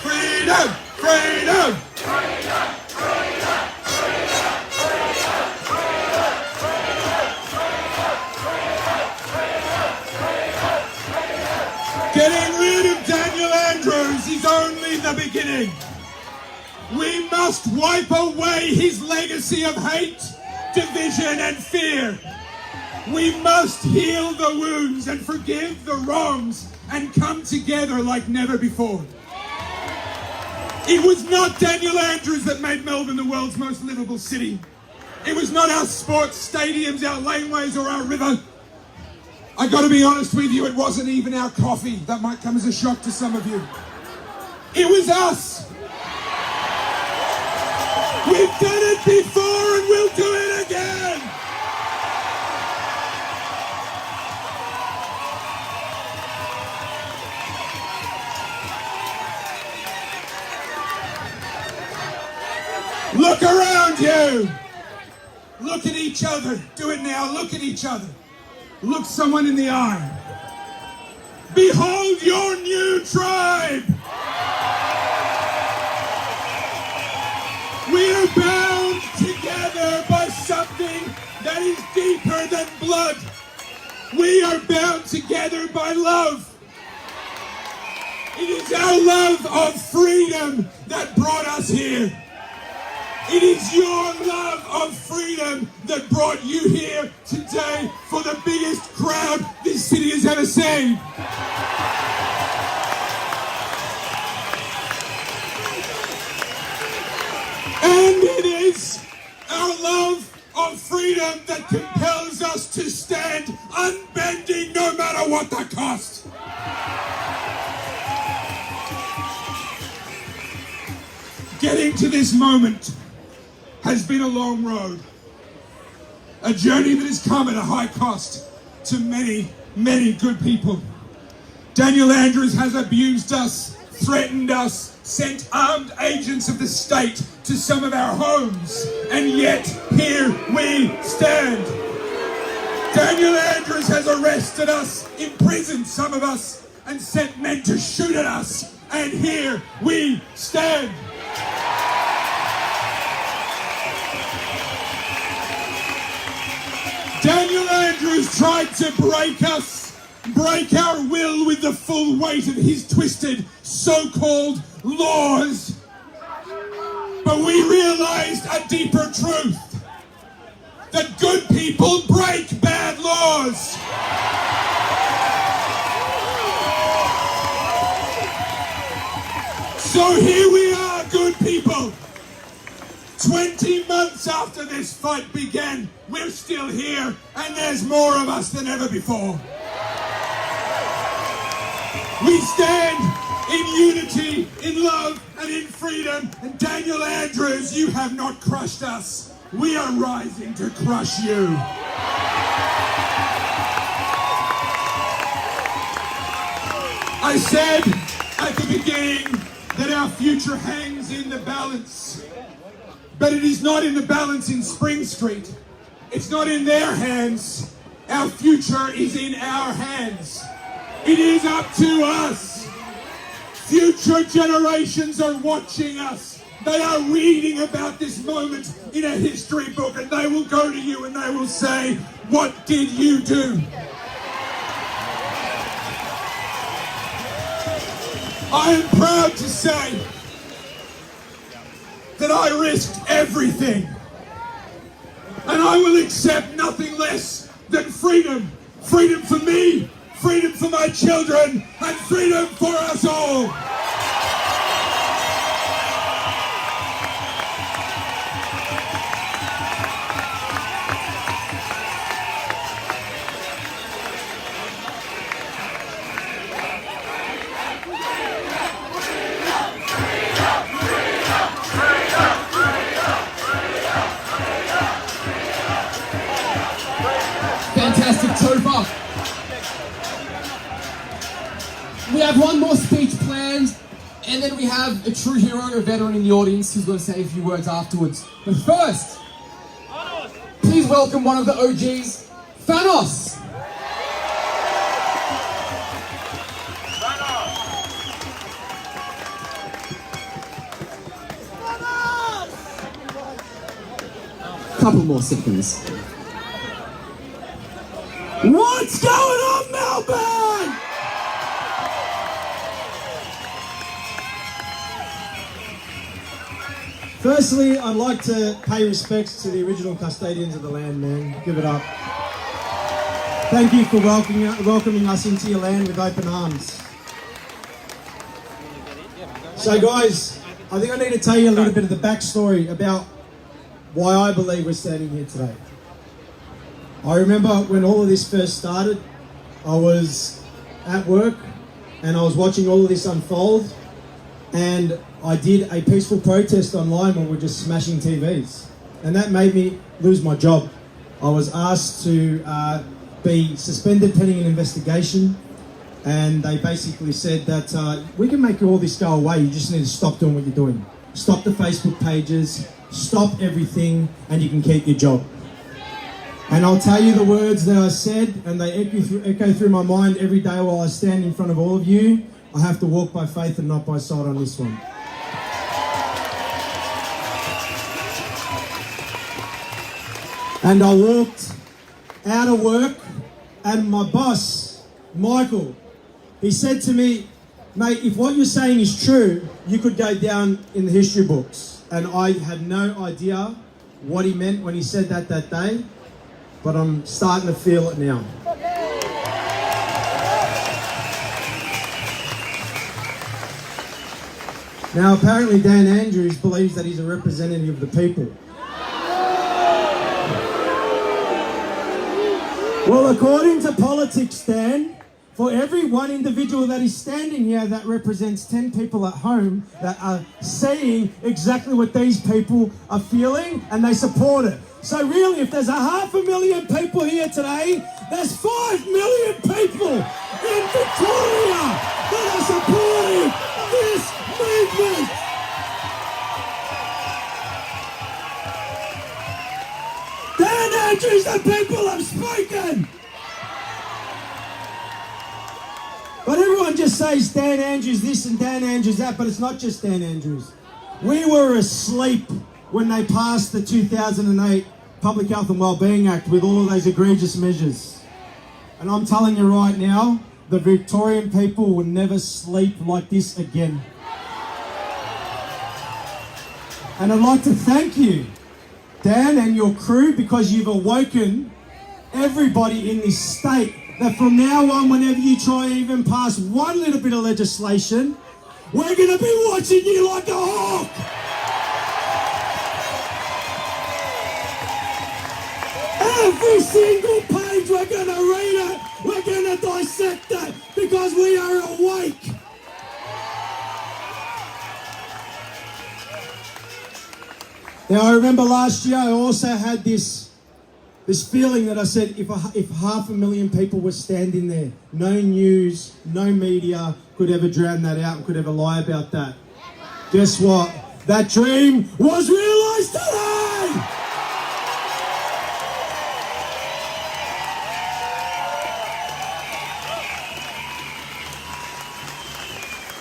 C: Freedom! Freedom! Getting rid of Daniel Andrews is only the beginning. We must wipe away his legacy of hate, division, and fear. We must heal the wounds and forgive the wrongs and come together like never before. It was not Daniel Andrews that made Melbourne the world's most livable city. It was not our sports stadiums, our laneways, or our river. I gotta be honest with you, it wasn't even our coffee. That might come as a shock to some of you. It was us. We've done it before and we'll do it again. Look around you. Look at each other. Do it now. Look at each other. Look someone in the eye. Behold your new tribe. We are bound together by something that is deeper than blood. We are bound together by love. It is our love of freedom that brought us here. It is your love of freedom that brought you here today for the biggest crowd this city has ever seen. And it is our love of freedom that compels us to stand unbending no matter what the cost. Getting to this moment has been a long road. A journey that has come at a high cost to many, many good people. Daniel Andrews has abused us, threatened us, sent armed agents of the state to some of our homes, and yet here we stand. Daniel Andrews has arrested us, imprisoned some of us, and sent men to shoot at us, and here we stand. Daniel Andrews tried to break us, break our will with the full weight of his twisted so-called laws. But we realized a deeper truth, that good people break bad laws. So here we are, good people. 20 months after this fight began, we're still here, and there's more of us than ever before. We stand in unity, in love, and in freedom. And Daniel Andrews, you have not crushed us. We are rising to crush you. I said at the beginning that our future hangs in the balance. But it is not in the balance in Spring Street. It's not in their hands. Our future is in our hands. It is up to us. Future generations are watching us. They are reading about this moment in a history book, and they will go to you and they will say, "What did you do?" I am proud to say that I risked everything, and I will accept nothing less than freedom. Freedom for me, freedom for my children, and freedom for us all.
B: Fantastic, Topher. We have one more speech planned, and then we have a true hero, a veteran in the audience who's going to say a few words afterwards. But first, please welcome one of the OGs, Thanos. Couple more seconds.
C: What's going on, Melbourne?
H: Firstly, I'd like to pay respects to the original custodians of the land, man. Give it up. Thank you for welcoming us into your land with open arms. So guys, I think I need to tell you a little bit of the backstory about why I believe we're standing here today. I remember when all of this first started, I was at work and I was watching all of this unfold, and I did a peaceful protest online where we're just smashing TVs, and that made me lose my job. I was asked to be suspended pending an investigation, and they basically said that we can make all this go away, you just need to stop doing what you're doing. Stop the Facebook pages, stop everything, and you can keep your job. And I'll tell you the words that I said, and they echo through my mind every day while I stand in front of all of you. I have to walk by faith and not by sight on this one. And I walked out of work, and my boss, Michael, he said to me, "Mate, if what you're saying is true, you could go down in the history books." And I had no idea what he meant when he said that day, but I'm starting to feel it now. Now, apparently Dan Andrews believes that he's a representative of the people. Well, according to politics, Dan, for every one individual that is standing here, that represents 10 people at home that are saying exactly what these people are feeling, and they support it. So really, if there's 500,000 people here today, there's 5 million people in Victoria that are supporting this movement. Dan Andrews, the people have spoken. But everyone just says Dan Andrews this and Dan Andrews that, but it's not just Dan Andrews. We were asleep when they passed the 2008 Public Health and Wellbeing Act with all of those egregious measures. And I'm telling you right now, the Victorian people will never sleep like this again. And I'd like to thank you, Dan and your crew, because you've awoken everybody in this state that from now on, whenever you try and even pass one little bit of legislation, we're going to be watching you like a hawk.
E: Every single page we're going to read it, we're going to dissect it, because we are awake.
H: Now, I remember last year I also had this feeling that I said if 500,000 people were standing there, no news, no media could ever drown that out and could ever lie about that. Guess what? That dream was realised today!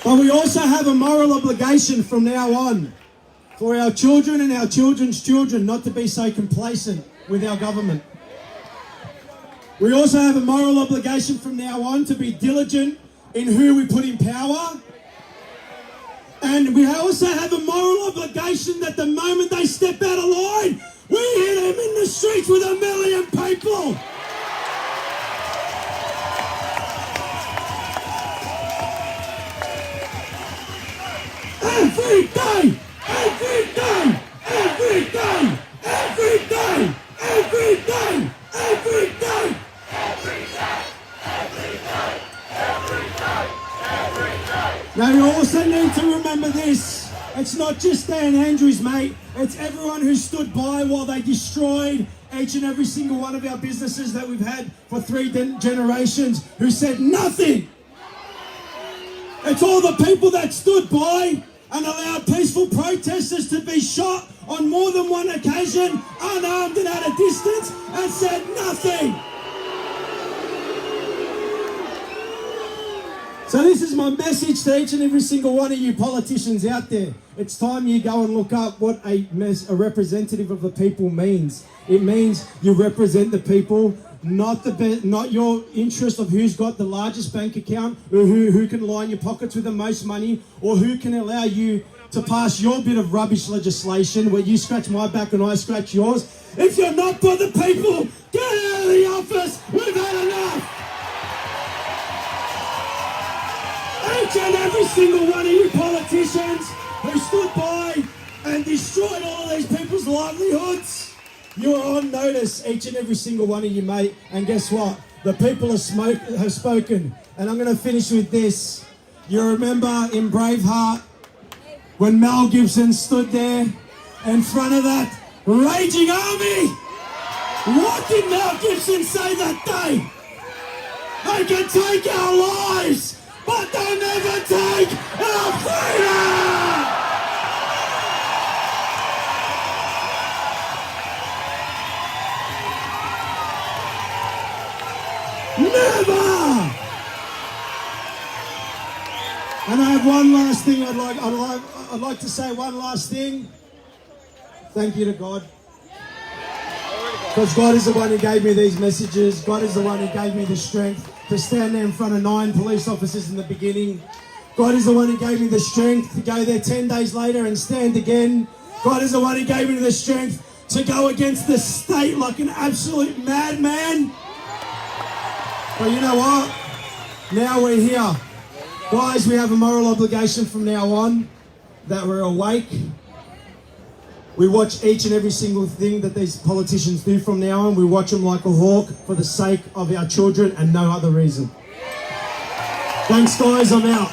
H: But we also have a moral obligation from now on for our children and our children's children not to be so complacent with our government. We also have a moral obligation from now on to be diligent in who we put in power. And we also have a moral obligation that the moment they step out of line, we hit them in the streets with 1 million people. Every day! Every day! Every day! Every day! Every day! Every day! Now you also need to remember this. It's not just Dan Andrews, mate. It's everyone who stood by while they destroyed each and every single one of our businesses that we've had for 3 generations who said nothing. It's all the people that stood by and allowed peaceful protesters to be shot on more than one occasion, unarmed and at a distance, and said nothing. So this is my message to each and every single one of you politicians out there. It's time you go and look up what a representative of the people means. It means you represent the people, not your interest of who's got the largest bank account, or who can line your pockets with the most money, or who can allow you to pass your bit of rubbish legislation where you scratch my back and I scratch yours. If you're not for the people, get out of the office. We've had enough. Each and every single one of you politicians who stood by and destroyed all of these people's livelihoods, you're on notice, each and every single one of you, mate. And guess what? The people have spoken. And I'm going to finish with this. You remember in Braveheart when Mel Gibson stood there in front of that raging army? What did Mel Gibson say that day? They can take our lives, but they'll never take our freedom! Never! And I have one last thing I'd like to say one last thing. Thank you to God. Because God is the one who gave me these messages. God is the one who gave me the strength to stand there in front of 9 police officers in the beginning. God is the one who gave me the strength to go there 10 days later and stand again. God is the one who gave me the strength to go against the state like an absolute madman. But you know what? Now we're here. Guys, we have a moral obligation from now on that we're awake. We watch each and every single thing that these politicians do from now on. We watch them like a hawk for the sake of our children and no other reason. Thanks, guys. I'm out.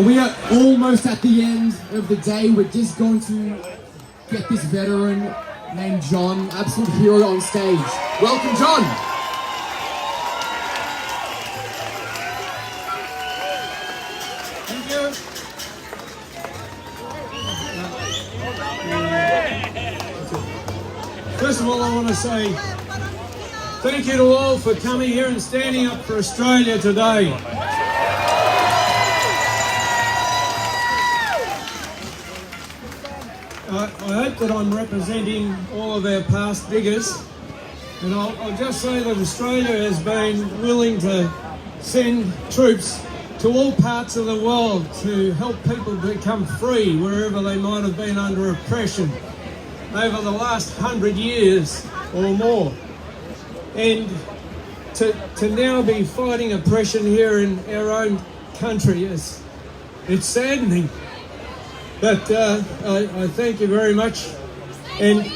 B: We are almost at the end of the day. We're just going to get this veteran named John, absolute hero, on stage. Welcome, John.
I: Thank you. First of all, I want to say thank you to all for coming here and standing up for Australia today. I hope that I'm representing all of our past diggers, and I'll just say that Australia has been willing to send troops to all parts of the world to help people become free wherever they might have been under oppression. over the last 100 years or more. And to now be fighting oppression here in our own country, it's saddening. But I thank you very much. And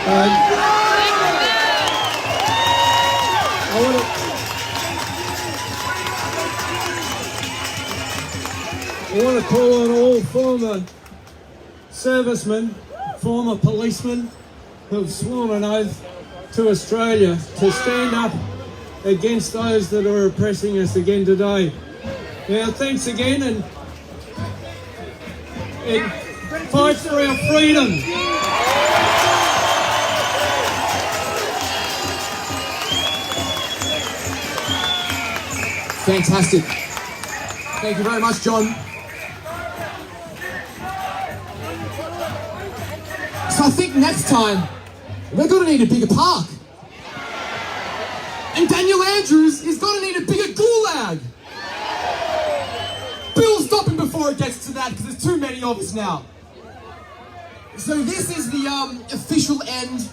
I: I want to call on all former servicemen, former policemen who have sworn an oath to Australia to stand up against those that are oppressing us again today. Now, thanks again, and fight for our freedom.
B: Fantastic. Thank you very much, John. So I think next time, we're going to need a bigger park. And Daniel Andrews is going to need a bigger gulag. Bill, stop him before it gets to that, because there's too many of us now. So this is the official end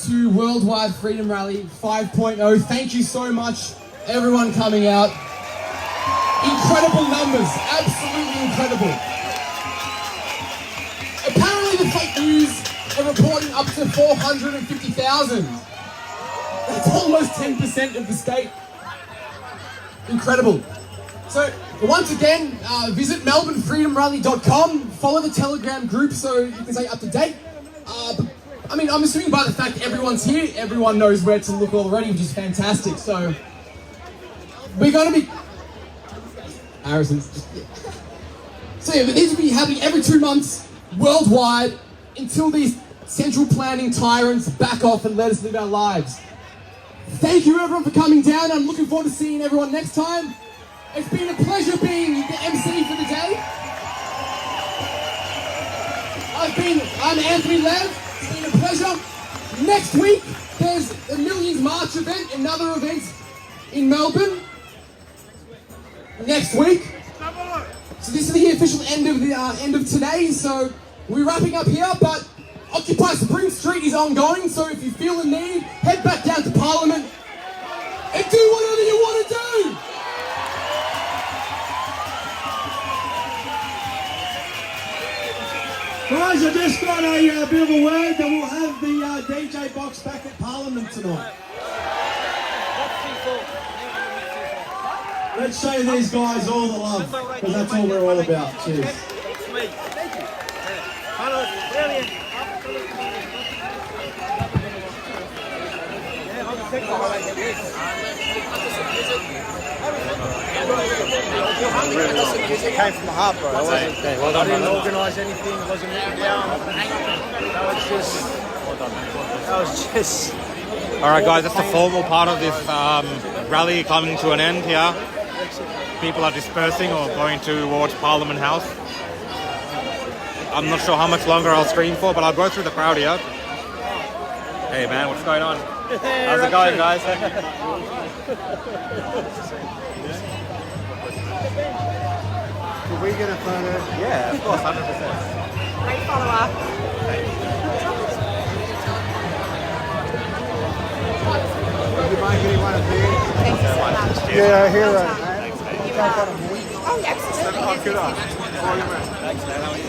B: to Worldwide Freedom Rally 5.0. Thank you so much, everyone coming out. Incredible numbers, absolutely incredible. Apparently the fake news are reporting up to 450,000. That's almost 10% of the state. Incredible. So once again, visit melbournefreedomrally.com, follow the Telegram group so you can stay up to date. I mean, I'm assuming by the fact that everyone's here, everyone knows where to look already, which is fantastic. So we're going to be... Harrison's just... So yeah, but these will be happening every 2 months, worldwide, until these central planning tyrants back off and let us live our lives. Thank you everyone for coming down. I'm looking forward to seeing everyone next time. It's been a pleasure being the MC for the day. I'm Anthony Lev. It's been a pleasure. Next week, there's the Millions March event, another event in Melbourne. Next week. So this is the official end of today. So we're wrapping up here, but Occupy Spring Street is ongoing. So if you feel the need, head back down to Parliament and do whatever you want to do.
H: Guys, I just got a bit of a word that we'll have the DJ box back at Parliament tonight. Let's show these guys all the love, because that's all we're all about. Cheers.
J: Came from the heart, bro. I didn't organise anything, it wasn't written down. That was just...
K: Alright guys, that's the formal part of this rally coming to an end here. People are dispersing or going towards Parliament House. I'm not sure how much longer I'll stream for, but I'll go through the crowd here. Hey man, what's going on? How's it going, guys?
J: Did we get a photo?
K: Yeah, of course, 100%.
L: Great follow-up.
J: Did you mind getting one of these?
L: Thank you so much.
J: Yeah, hero.
L: Thanks, mate. Oh, absolutely.
K: Oh, good on. Thanks, man. How are you?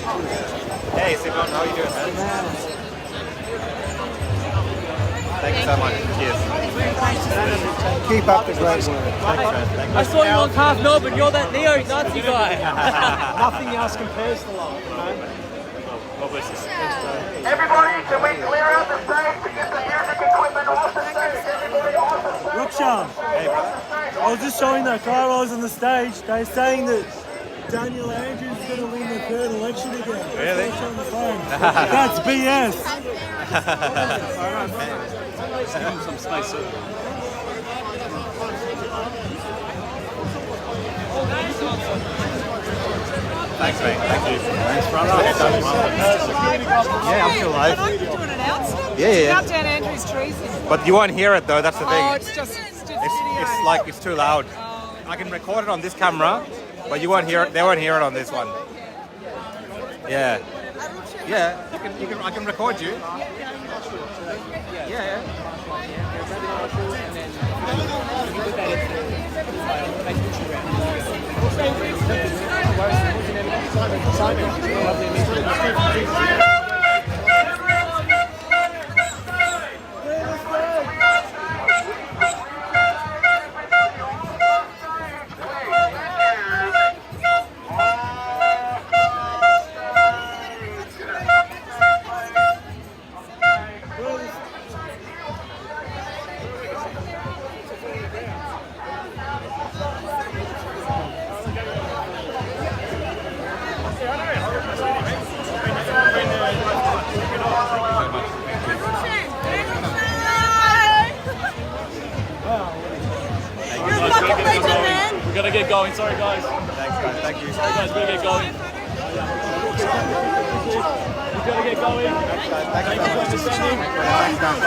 K: Hey, Simon, how are you doing, man? Thank you so much. Cheers.
J: Keep up the great work.
K: Thanks, man.
M: I saw you on Half Melbourne, you're that neo-Nazi guy.
J: Nothing else compares to love, you know?
N: Everybody, can we clear out the stage to get the music equipment off the stage? Everybody off the stage.
M: Rukshan, I was just showing that crowd I was on the stage. They're saying that Daniel Andrews is going to win the third election again.
K: Really?
M: On the phone. That's BS.
K: Give him some space. Thanks, mate. Thank you. Thanks, brother. Yeah, I'm still alive.
L: I'd like to do an announcement.
K: Yeah.
L: About Dan Andrews' treason.
K: But you won't hear it though, that's the thing.
L: Oh, it's just
K: It's like, it's too loud. I can record it on this camera, but you won't hear it, they won't hear it on this one. Yeah. Yeah, I can record you. Yeah.
O: We gotta get going, sorry guys.
K: Thanks guys, thank you.
O: Sorry guys, we gotta get going. We gotta get going.
K: Thanks guys, thank you.
O: Thank you for understanding.
K: Thanks guys,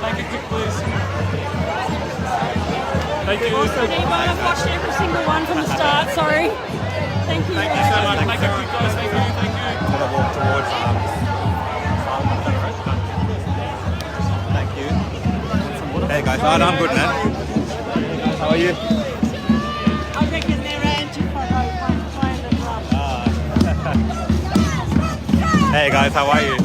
O: Make it quick, please. Thank you.
P: I've watched every single one from the start, sorry. Thank you.
K: Thank you so much.
O: Make it quick, guys. Thank you.
K: I'm gonna walk towards Thank you. Hey guys, I'm good, man. How are you?
P: I reckon they're anti-playing the drum.
K: Hey guys, how are you?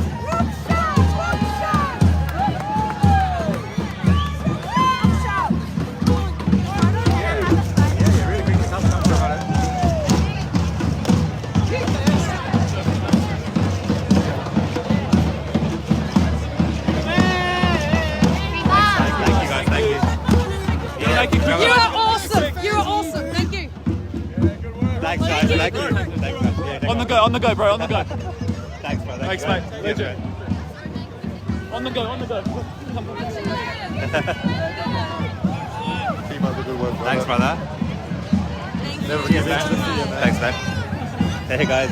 P: You are awesome. You are awesome. Thank you.
K: Thanks guys, thank you. Thanks guys. Yeah,
O: On the go, bro, on the go.
K: Thanks bro.
O: Thanks, mate. Legend. On the go.
K: Keep up the good work, brother. Thanks, brother. Never forget that. Thanks, man. Hey, guys.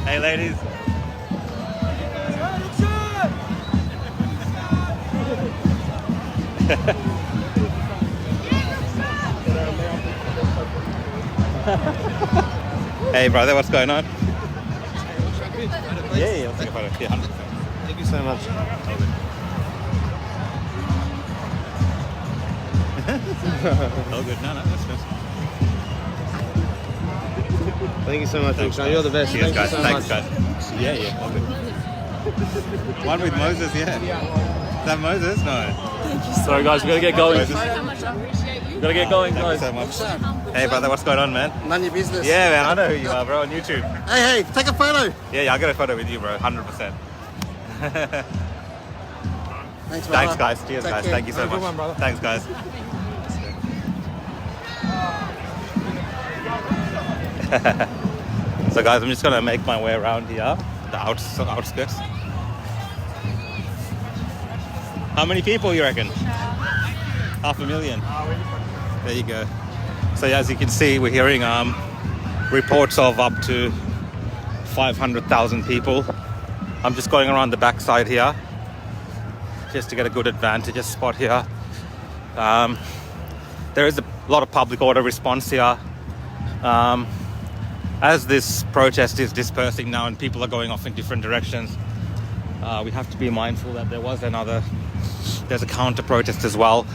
K: Hey, ladies. Hey, brother, what's going on? Yeah, I'll take a photo. Yeah, 100%. Thank you so much. All good. No, that's good.
Q: Thank you so much, Rukshan. You're the best.
K: Cheers,
Q: Thank
K: guys.
Q: you so
K: Thanks,
Q: much.
K: guys. Yeah, all good. One with Moses, yeah. Is that Moses? No.
O: Sorry, guys, we gotta get going.
K: Moses.
P: How much I appreciate you.
O: We gotta get going,
K: Thank
O: guys.
K: you so much. Hey, brother, what's going on, man?
Q: None of your business.
K: Yeah, man, I know who you are, bro, on YouTube.
Q: Hey, take a photo.
K: Yeah, I'll get a photo with you, bro, 100%.
Q: Thanks,
K: Thanks, guys. Cheers,
Q: Take
K: guys.
Q: care.
K: Thank you so
Q: Have a
K: much.
Q: good one, brother.
K: Thanks, guys. So, guys, I'm just gonna make my way around here, the outskirts. How many people you reckon? 500,000. There you go. So, as you can see, we're hearing reports of up to 500,000 people. I'm just going around the backside here, just to get a good advantage spot here. There is a lot of public order response here. As this protest is dispersing now and people are going off in different directions, we have to be mindful that there's a counter protest as well.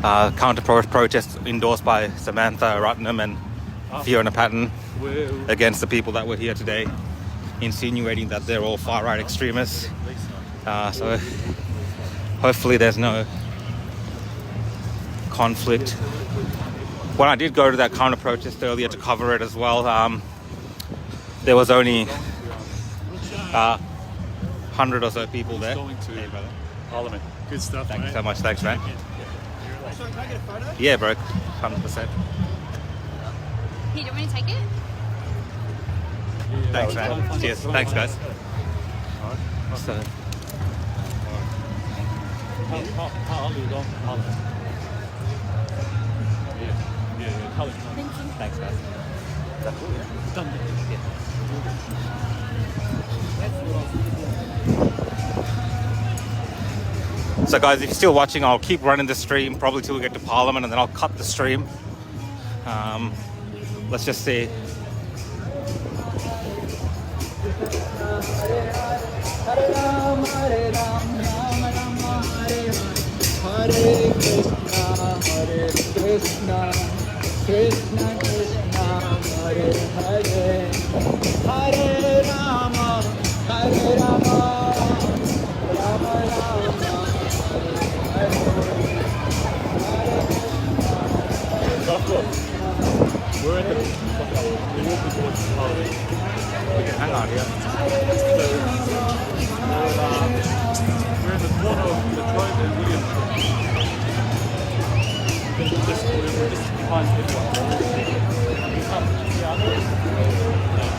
K: Counter protest endorsed by Samantha Ratnam and Fiona Patton against the people that were here today, insinuating that they're all far-right extremists. So hopefully there's no conflict. When I did go to that counter protest earlier to cover it as well, there was only 100 or so people there. Hey, brother.
O: Parliament. Good stuff,
K: Thank
O: mate.
K: you so much. Thanks, man. Yeah, bro. 100%.
P: Here, do you want me to take it?
K: Thanks, man. Cheers. Thanks, guys. So,
O: yeah. Colours.
K: Thanks, guys. Is that cool, yeah?
O: Done.
K: So guys, if you're still watching, I'll keep running the stream probably till we get to Parliament, and then I'll cut the stream. Let's just see.
O: We're at the walking towards Parliament.
K: We can hang out here.
O: We're in the corner of the Troy and William. We're just behind the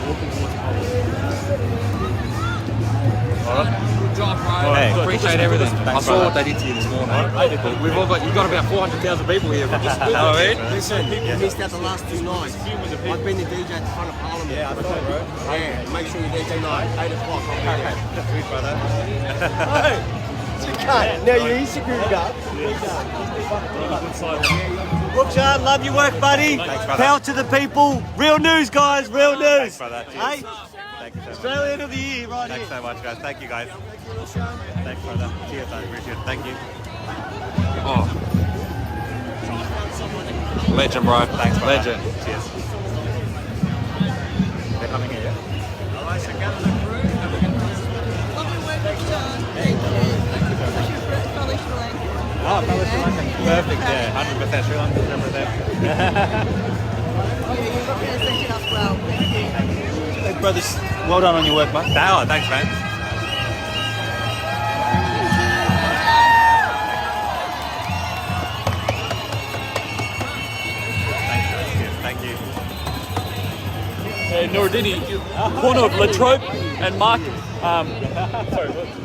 O: walking towards Parliament. Alright.
R: Good job, bro.
K: Hey,
R: Appreciate everything.
K: Thanks,
R: I saw
K: brother.
R: what they did to you this morning. We've all got, you've got about 400,000 people here.
K: Listen,
Q: You missed out the last 2 nights. I've been the DJ at the front of Parliament.
K: Yeah, I thought, bro.
Q: Yeah, make sure you DJ night, 8 o'clock. I'll be there.
K: Sweet, brother.
Q: Now you're his security guard.
M: Rukshan, love your work, buddy.
K: Thanks, brother.
M: Power to the people. Real news, guys. Real news.
K: Thanks, brother. Cheers.
M: Hey,
K: Thank you so much.
M: Australian of the year, right
K: Thanks
M: here.
K: so much, guys. Thank you, guys. Thanks, brother. Cheers, I appreciate it. Thank you.
R: Oh. Legend, bro.
K: Thanks, brother.
R: Legend.
K: Cheers. They're coming in, yeah?
L: Lovely work, Rukshan. Thank you. Probably Sri Lanka.
K: Oh, probably Sri Lankan. Perfect, yeah. 100% Sri Lankan, 100%.
L: Oh, yeah, you're representing us well. Thank you.
M: Hey, brothers, well done on your work, mate.
K: Oh, thanks, man. Thanks, guys. Cheers. Thank you.
O: Noordini, corner of Latrobe and Mark,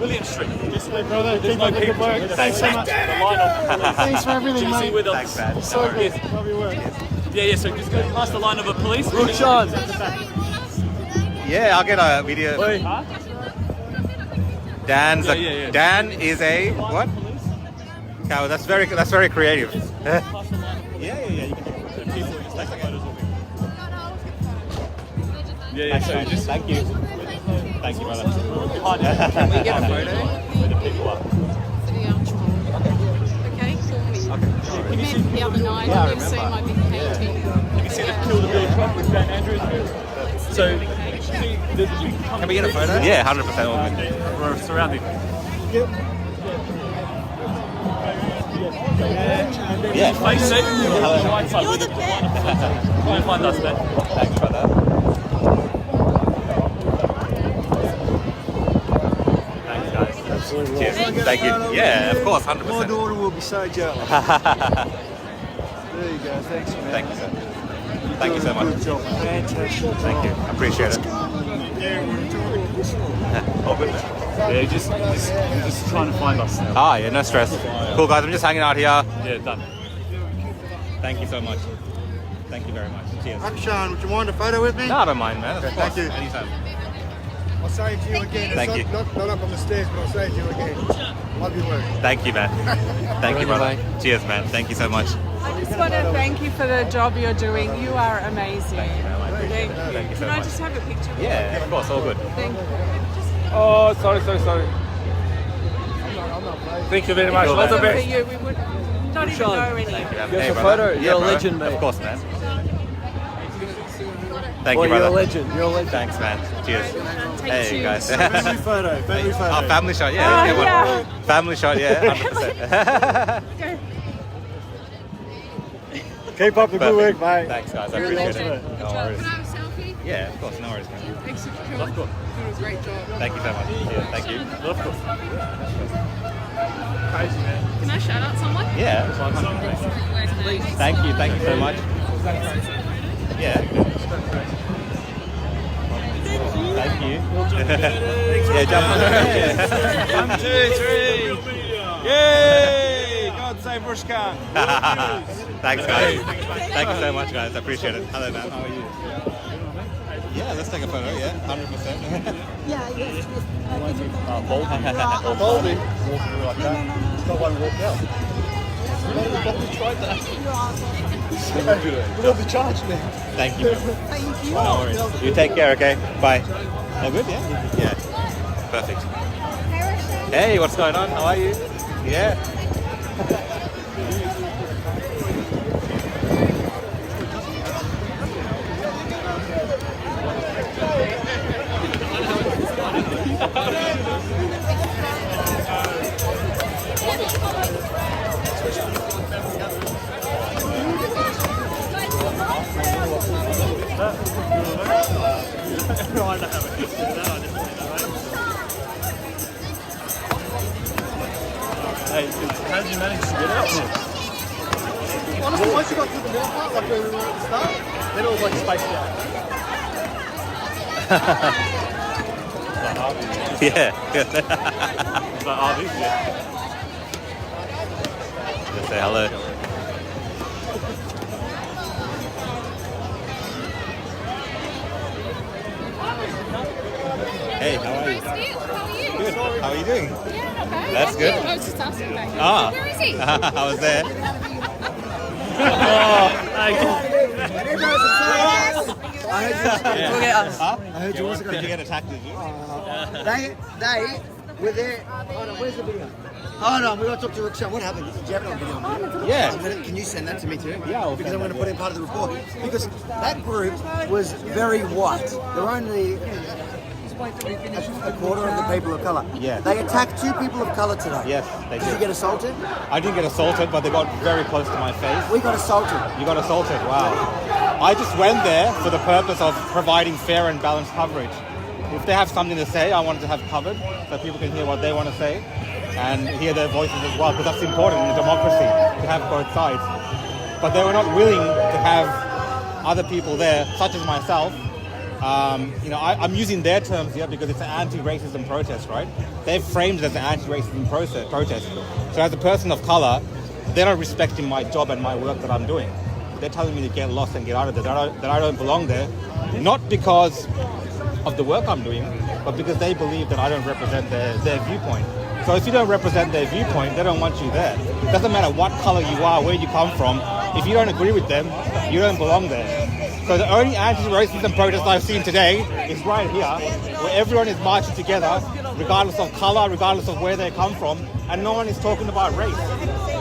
O: William Street. Just brother, there's no people.
K: Thanks so much.
O: The line of police.
C: Thanks for everything,
O: Do you see
C: mate.
O: where the
K: Thanks, man.
C: So good. Love your work.
O: yeah, so just go past the line of a police.
M: Rukshan.
K: Yeah, I'll get a video.
O: Huh?
K: Dan's a,
O: Yeah.
K: Dan is a what? Cow. That's very creative. Yeah. You can people just take photos of him.
O: Yeah, so just
K: Thank you. Thank you, brother.
O: behind it.
L: Can we get a photo?
O: Where the people are.
L: For the okay, call me. We met the other night.
K: Yeah, I
L: You've seen
K: remember.
L: my big painting.
O: You can see the Kill the Bill truck with Dan Andrews here. So, see, there's a big
K: Can we get a photo? Yeah, 100% all good.
O: We're surrounded.
K: Yeah.
O: Face it. You're on the right side.
L: You're the best.
O: Come and find us, man.
K: Thanks, brother. Thanks, guys. Cheers. Thank you. Yeah, of course, 100%.
M: My daughter will be so jealous. There you go. Thanks, man.
K: Thank you, sir. Thank you so much.
M: Good job. Fantastic.
K: Thank you. Appreciate it. All good, man.
O: Yeah, just trying to find us now.
K: Ah, yeah, no stress. Cool, guys. I'm just hanging out here.
O: Yeah, done.
K: Thank you so much. Thank you very much. Cheers.
Q: Rukshan, would you mind a photo with me?
K: No, I don't mind, man. Of
Q: Okay,
K: course.
Q: thank you.
K: Anytime.
F: I'll say it to you again.
K: Thank you.
F: Not up on the stairs, but I'll say it to you again. Love your work.
K: Thank you, man. Thank you, brother. Cheers, man. Thank you so much.
L: I just want to thank you for the job you're doing. You are amazing.
K: Thank you, man. I appreciate it.
L: Thank
K: Thank
L: you.
K: you so
L: Can I
K: much.
L: just have a picture?
K: Yeah, of course. All good.
L: Thank you.
O: Oh, sorry. Thank you very much.
K: Cool,
O: All the
K: man.
L: For
O: best.
L: you, we would not even know any of you.
K: Thank you, man.
M: Here's
K: Hey,
M: a
K: brother.
M: photo.
K: Yeah,
M: You're a
K: bro.
M: legend, mate.
K: Of course, man. Thank
M: Well,
K: you, brother.
M: you're a legend. You're a legend.
K: Thanks, man. Cheers. Hey,
L: two.
K: guys.
M: Family photo. Family photo.
K: Oh, family shot. Yeah, let's get one.
L: yeah.
K: Family shot. Yeah, 100%.
M: Keep up the good work, mate.
K: Thanks, guys. I
L: You're a
K: appreciate it.
L: legend.
K: No worries.
L: Can I have a selfie?
K: Yeah, of course. No worries, man.
L: Thanks for coming. You did a great job.
K: Thank you so much. Yeah, thank you.
O: Crazy, man.
L: Can I shout out someone?
K: Yeah. Thank you. Thank you so much. Yeah. Thank you. Yeah, jump on.
M: 1, 2, 3. Yay! God save
O: Rukshan.
K: Thanks, guys. Thank you so much, guys. I appreciate it. Hello, man. How are you? Yeah, let's take a photo. Yeah, 100%.
L: Yeah, yes.
O: Baldy. Walking like that. It's not one walk out. We tried that. We'll be charged now.
K: Thank you.
L: Thank you.
K: No worries. You take care, okay? Bye. All good, yeah? Yeah. Perfect. Hey, what's going on? How are you? Yeah.
O: Hey, how did you manage to get out there?
F: Honestly, once you got through the middle part, like where we were at the start,
O: Then it was like spaced out.
K: Yeah.
O: It's like Harvey's, yeah.
K: Just say hello. Hey, how are you? Good. How are you doing? That's good.
S: I was just asking back.
K: Ah.
S: Where is he?
K: I was there.
Q: I heard you also got
K: Did you get attacked, did you?
Q: They were there. Hold on, where's the video? Hold on, we got to talk to Rukshan. What happened? Did you have it on video?
K: Yeah.
Q: Can you send that to me too?
K: Yeah,
Q: because I'm going to put it in part of the report. Because that group was very white. They're only a quarter of the people of colour.
K: Yeah.
Q: They attacked 2 people of colour today.
K: Yes, they
Q: Did you
K: did.
Q: get assaulted?
K: I didn't get assaulted, but they got very close to my face.
Q: We got assaulted.
K: You got assaulted, wow. I just went there for the purpose of providing fair and balanced coverage. If they have something to say, I wanted to have covered so people can hear what they want to say and hear their voices as well, because that's important in a democracy, to have both sides. But they were not willing to have other people there, such as myself. I'm using their terms here because it's an anti-racism protest, right? They've framed it as an anti-racism protest. So as a person of color, they're not respecting my job and my work that I'm doing. They're telling me to get lost and get out of there, that I don't belong there, not because of the work I'm doing, but because they believe that I don't represent their viewpoint. So if you don't represent their viewpoint, they don't want you there. It doesn't matter what color you are, where you come from. If you don't agree with them, you don't belong there. So the only anti-racism protest I've seen today is right here, where everyone is marching together, regardless of color, regardless of where they come from, and no one is talking about race.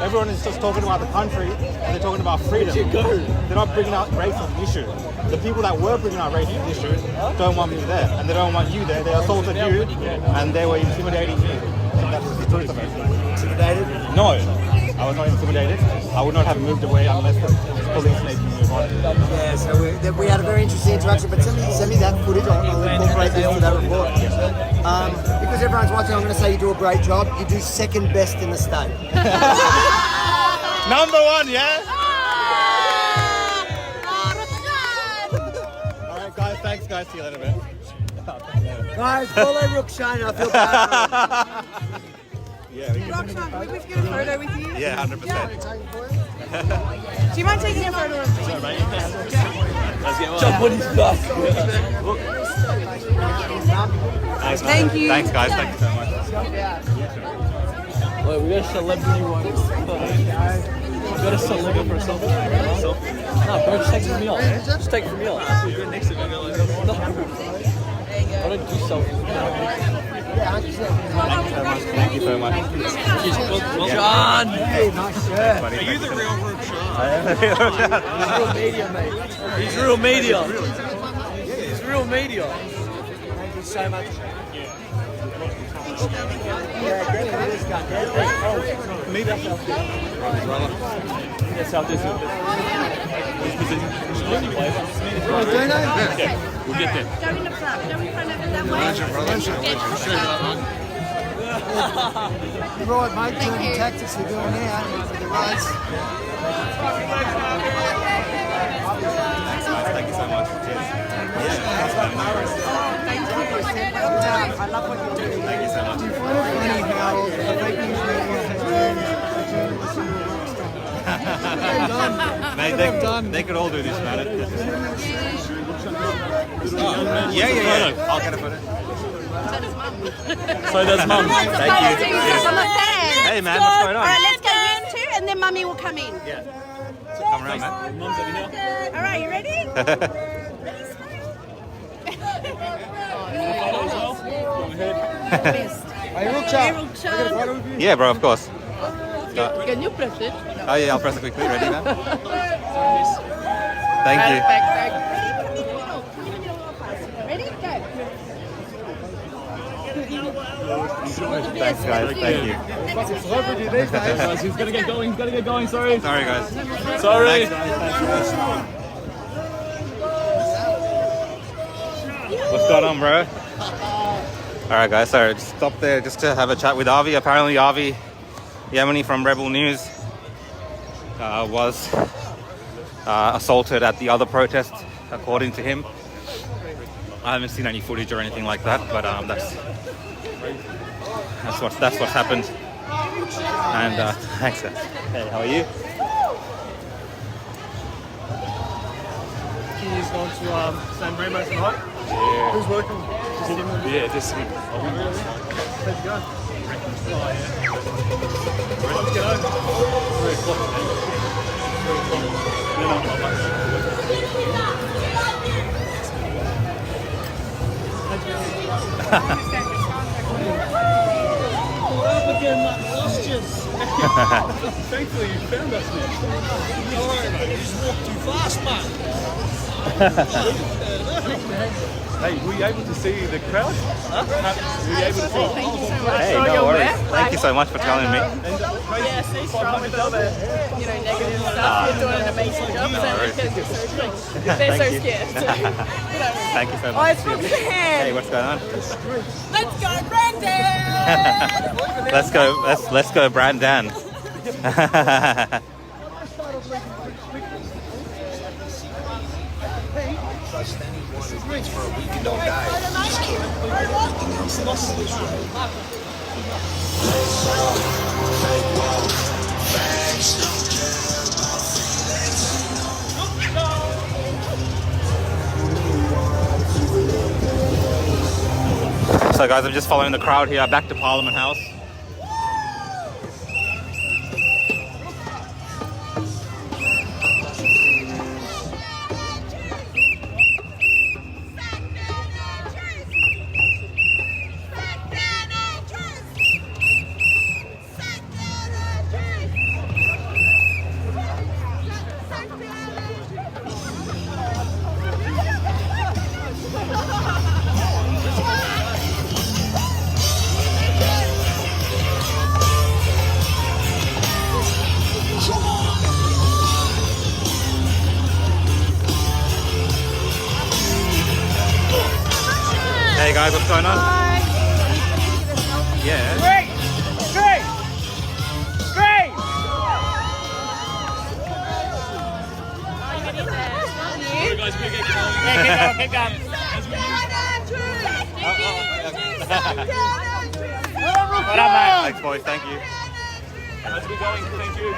K: Everyone is just talking about the country, and they're talking about freedom. They're not bringing out racist issues. The people that were bringing out racist issues don't want me there, and they don't want you there. They assaulted you, and they were intimidating you. That's the truth of it.
Q: Intimidated?
K: No, I was not intimidated. I would not have moved away unless the police made me move on.
Q: Yeah, so we had a very interesting interaction, but send me that footage. I'll incorporate this to that report. Because everyone's watching, I'm going to say you do a great job. You do second best in the state.
K: Number 1, yeah? Alright guys, thanks guys, see you later, man.
Q: Guys, follow Rukshan. I feel bad for him.
K: Yeah, we
L: Rukshan, can we get a photo with you?
K: Yeah, 100%.
L: Do you mind taking a photo of me?
O: Sorry, mate. Jump on his back.
L: Thank you.
K: Thanks guys, thank you so much.
O: Wait, we got a celebrity one. We got a celebrity for a selfie. No, bro, just take it from me off. Just take it from me off. You're next to me. No. I don't do selfies.
K: Thank you so much.
O: John!
Q: Hey, nice shirt.
O: Are you the real Rukshan? He's real media, mate. He's real media. He's real media.
Q: Thank you so much.
O: Meet us out there. Yes, out there. Yeah, we'll get there.
S: Go in the front. Go in front of it that way.
Q: Right, mate, doing the tactics we're doing now for the race.
K: Thank you so much. Cheers.
Q: I love what you're doing.
K: Thank you so much.
Q: Do you find it funny how the fake news media has turned the journalists into a rock star?
K: They could all do this, man. Yeah. I'll get a photo.
O: So does mum.
K: Thank you. Hey, man, what's going on?
S: All right, let's go you two, and then mummy will come in.
K: Yeah. So come around, man.
S: All right, you ready?
Q: Hey, Rukshan.
K: Yeah, bro, of course.
L: Can you press it?
K: Oh, yeah, I'll press it quickly. Ready, man? Thank you.
S: Ready? Go.
K: Thanks, guys. Thank you.
O: He's gotta get going, sorry.
K: Sorry, guys.
O: Sorry.
K: Thanks. What's going on, bro? Alright, guys, so just stopped there just to have a chat with Avi. Apparently, Avi Yemeni from Rebel News was assaulted at the other protest, according to him. I haven't seen any footage or anything like that, but that's what's happened. And thanks, guys. Hey, how are you?
O: He's going to San Remo tonight.
K: Yeah.
O: Who's working?
R: Yeah, just
O: Where'd you go? Let's get over. 3 o'clock. Thankfully you found us now.
R: Don't worry, mate. You just walked too fast, mate.
O: Hey, were you able to see the crowd? Huh? Were you able to see?
P: Thank you so much.
K: Hey, no worries. Thank you so much for telling me.
P: Yeah, stay strong with all the, negative stuff. You're doing an amazing job. So they're so scared.
K: Thank you so
P: Oh,
K: much.
P: it's from Japan.
K: Hey, what's going on?
P: Let's go, Brandon!
K: Let's go, Brandon.
N: For a week and don't die. Just kill everything else that's
K: So guys, I'm just following the crowd here back to Parliament House. Hey guys, what's going on? Yeah.
N: Great!
O: Sorry guys, we get going.
N: Yeah, keep going.
K: What up, mate? Thanks, boys. Thank you.
O: How's it going? Thank you.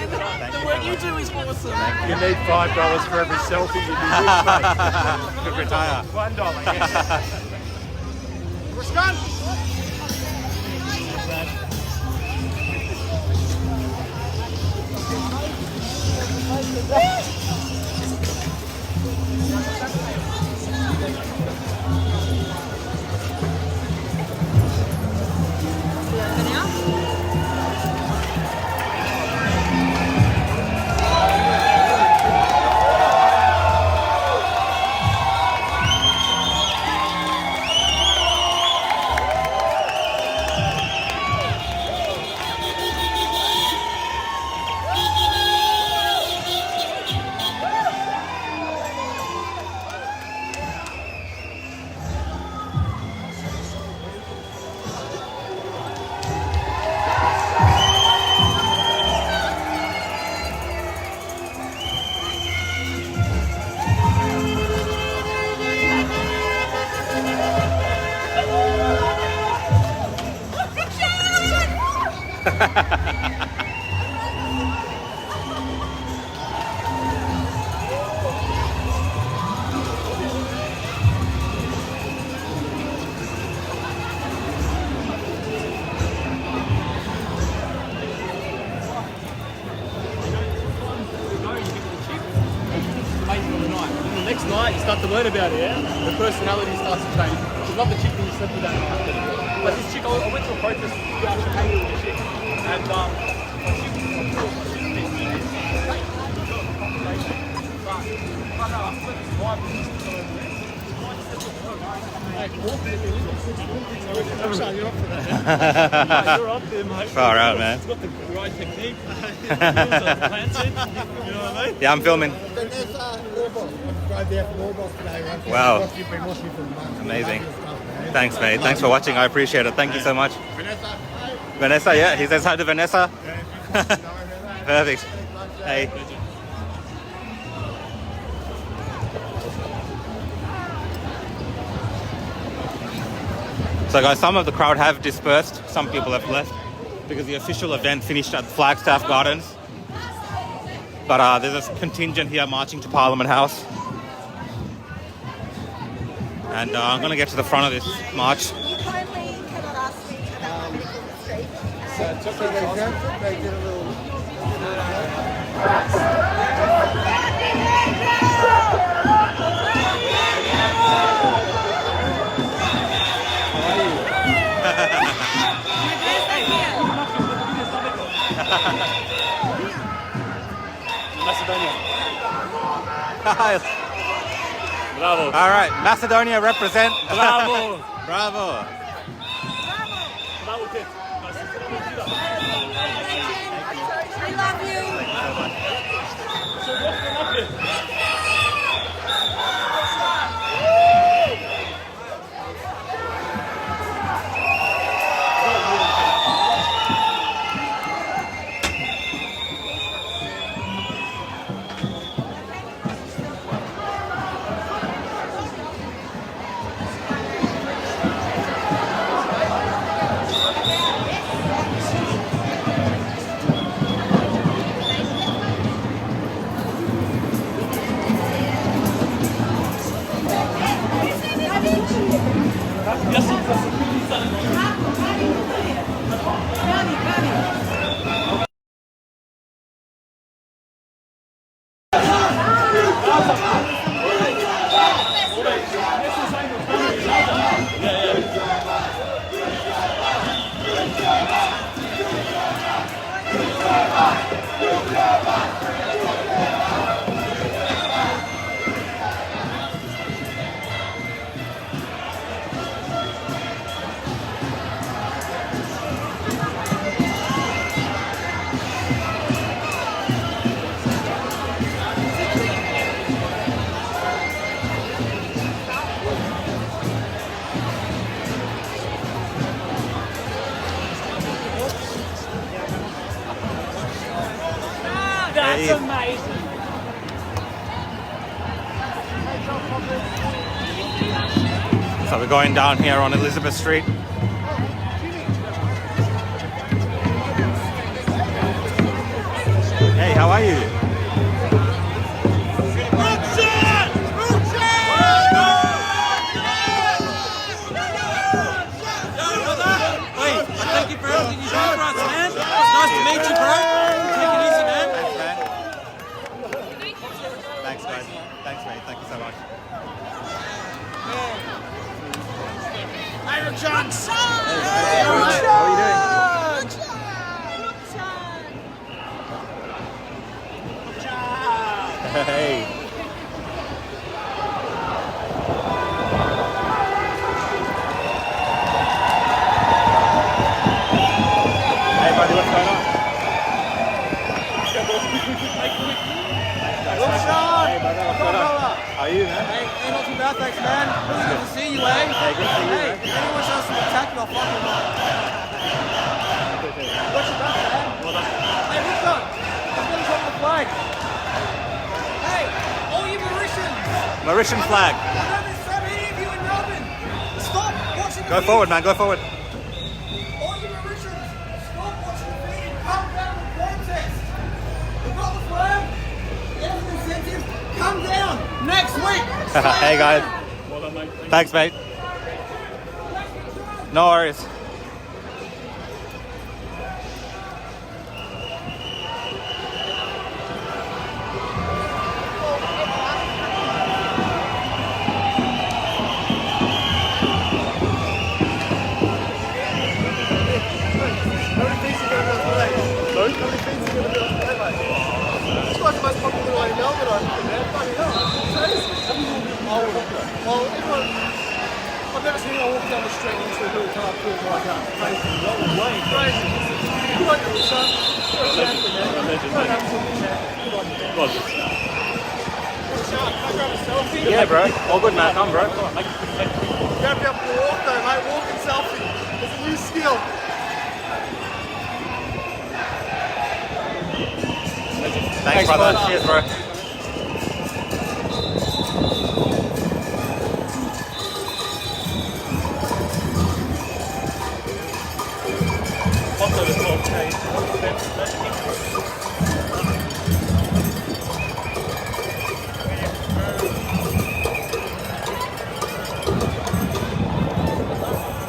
L: The work you do is awesome.
R: You need $5 for every selfie you do, mate.
K: Could retire.
R: $1, yeah.
N: Rukshan!
O: first night, you start to learn about it, yeah? The personality starts to change. It's not the chick that you slept with that night. But this chick, I went to a protest, she actually hanging with the chick. And you're up for that. You're up there, mate.
K: Far out, man.
O: It's got the right technique. You know what I mean?
K: Yeah, I'm filming.
Q: Vanessa Orbos. Drove there from Orbos today, right?
K: Wow.
Q: You've been watching for months.
K: Amazing.
Q: Love your stuff, man.
K: Thanks, mate. Thanks for watching. I appreciate it. Thank you so much. Vanessa, yeah. He says hi to Vanessa. Perfect. Hey. So guys, some of the crowd have dispersed. Some people have left because the official event finished at Flagstaff Gardens. But there's a contingent here marching to Parliament House. And I'm going to get to the front of this march.
S: You kindly cannot ask me to that people in the street.
Q: They did a little...
O: Macedonia.
K: Bravo. All right, Macedonia represent.
O: Bravo.
K: Bravo.
O: Bravo, kid.
S: We love you.
K: That's
M: amazing.
K: So we're going down here on Elizabeth Street. Hey, how are you?
N: Rukshan!
E: Wait, thank you for everything you do for us, man. It's nice to meet you, bro. Take it easy, man.
K: Thanks, guys. Thanks, mate. Thank you so much.
N: Hey, Rukshan!
K: Hey, how are you doing? Hey. Hey, buddy, what's going on?
E: Rukshan!
K: Hey, brother, what's going on? How are you, man?
E: Hey, not too bad, thanks, man. Really good to see you, eh?
K: Hey, good to see you, man.
E: If anyone shows some attack, you'll fucking know. What's your back, man? Hey, Rukshan! I'm gonna drop the flag. Hey, all you Mauritians!
K: Mauritian flag.
E: I know there's so many of you in Melbourne. Stop watching the
K: Go forward, man. Go forward.
E: All you Mauritians, stop watching the feed and come down and protest. We've got the flag. There's an incentive. Come down next week.
K: Hey, guys. Thanks, mate. No worries.
T: This guy's the most popular guy in Melbourne, I think, man. Bloody hell. Well, everyone, I've never seen anyone walk down the street into a little car filled like that. Crazy. Crazy. Good on you, Rukshan. You're a champion, man. You're an absolute champion. Good on you. Rukshan, can I grab a selfie?
K: Yeah, bro. All good, man. Come, bro.
T: You have to be able to walk, though, mate. Walk and selfie. It's a new skill.
K: Thanks, brother. Cheers, bro.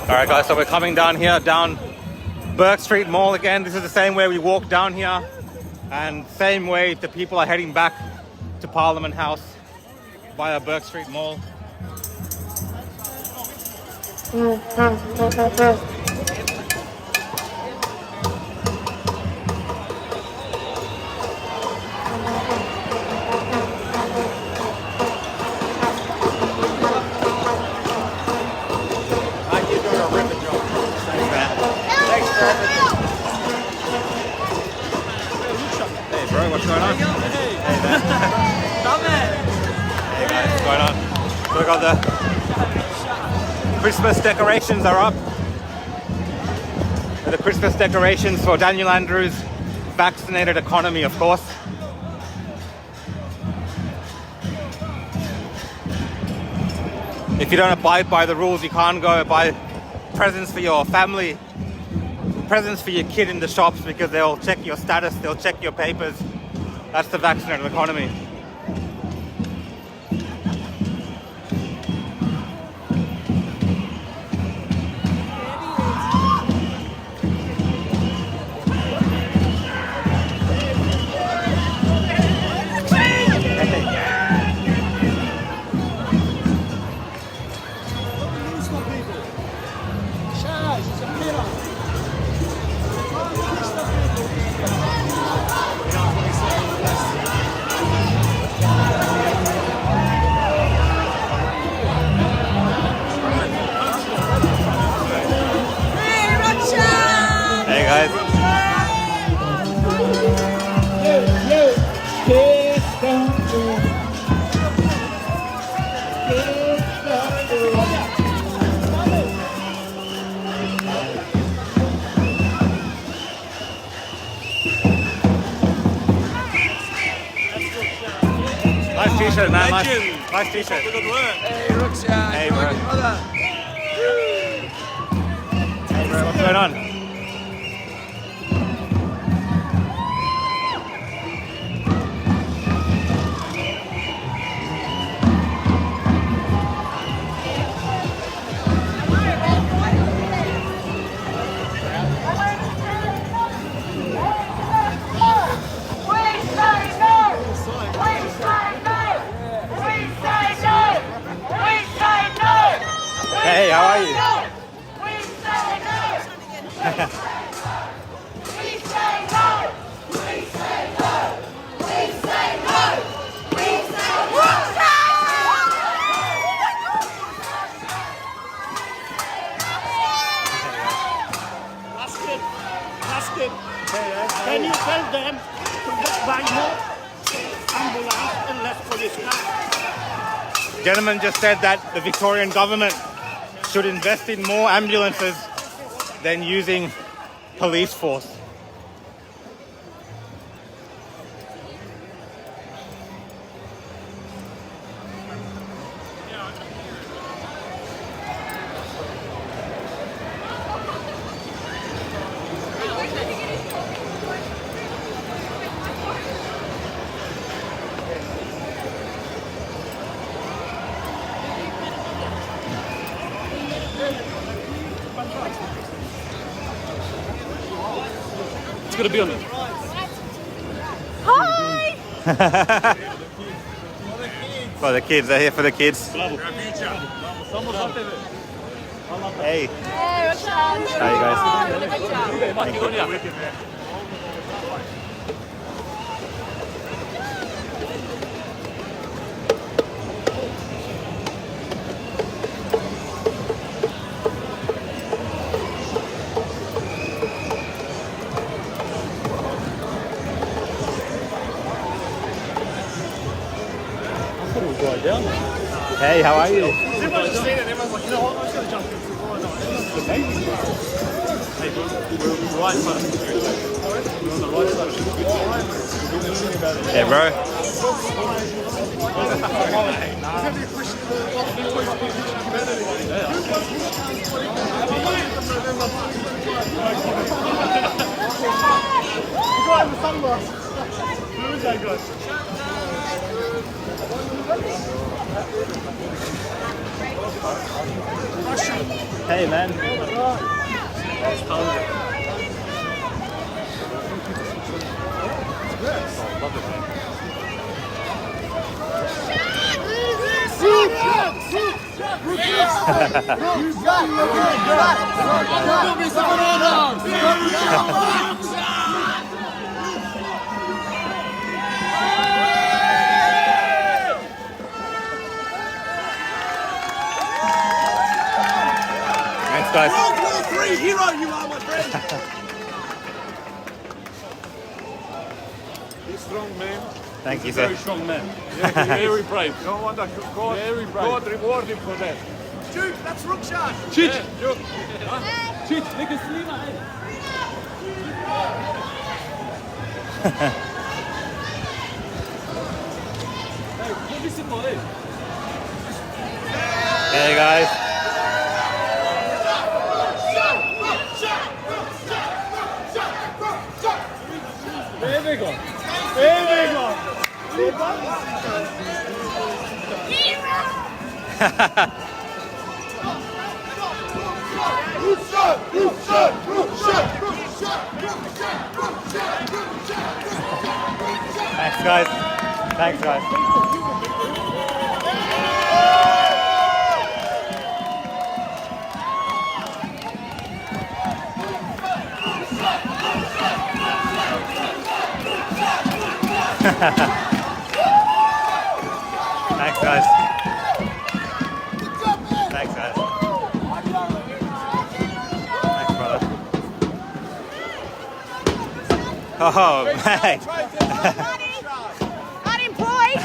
K: Alright guys, so we're coming down here, down Burke Street Mall again. This is the same way we walked down here, and same way the people are heading back to Parliament House via Burke Street Mall. Hey bro, what's going on? Hey man. Hey man, what's going on? So we got the Christmas decorations are up. The Christmas decorations for Daniel Andrews' vaccinated economy, of course. If you don't abide by the rules, you can't go buy presents for your family, presents for your kid in the shops, because they'll check your status, they'll check your papers. That's the vaccinated economy. Nice t-shirt, man. Nice t-shirt.
T: Good work. Hey, Rukshan.
K: Hey, bro. Hey, bro. What's going on? Hey, how are you?
N: We say no! We say no! We say no! We say no! We say
C: That's good. That's good. Can you tell them to buy more ambulance and less police now?
K: Gentleman just said that the Victorian government should invest in more ambulances than using police force.
R: It's gonna be on it.
N: Hi!
K: For the kids, they're here for the kids. Hey.
N: Hey, Rukshan.
K: How you guys?
N: Good job.
K: Thank you. Hey, how are you?
T: Everyone's just seen it and everyone's like, you know what, I'm just going to jump into the line. Hey, we're right side of the street. We're on the right side of the street.
K: Hey, bro.
T: The guy in the sunglasses. Who is that guy? Rukshan.
K: Hey, man. Thanks, guys.
T: World War III hero you are, my friend.
I: He's strong man.
K: Thank you,
I: He's a very
K: sir.
I: strong man. Yeah, very brave. No wonder God,
T: Very brave.
I: God reward him for that.
T: Dude, that's Rukshan.
I: Chich!
O: Chich, lekker slimmer, hè. Hey, kom eens in, hè.
K: Hey, guys.
T: There we go. There we go.
K: Thanks, guys. Thanks, guys. Thanks, guys. Thanks, guys. Thanks, brother. Oh, mate.
N: Unemployed.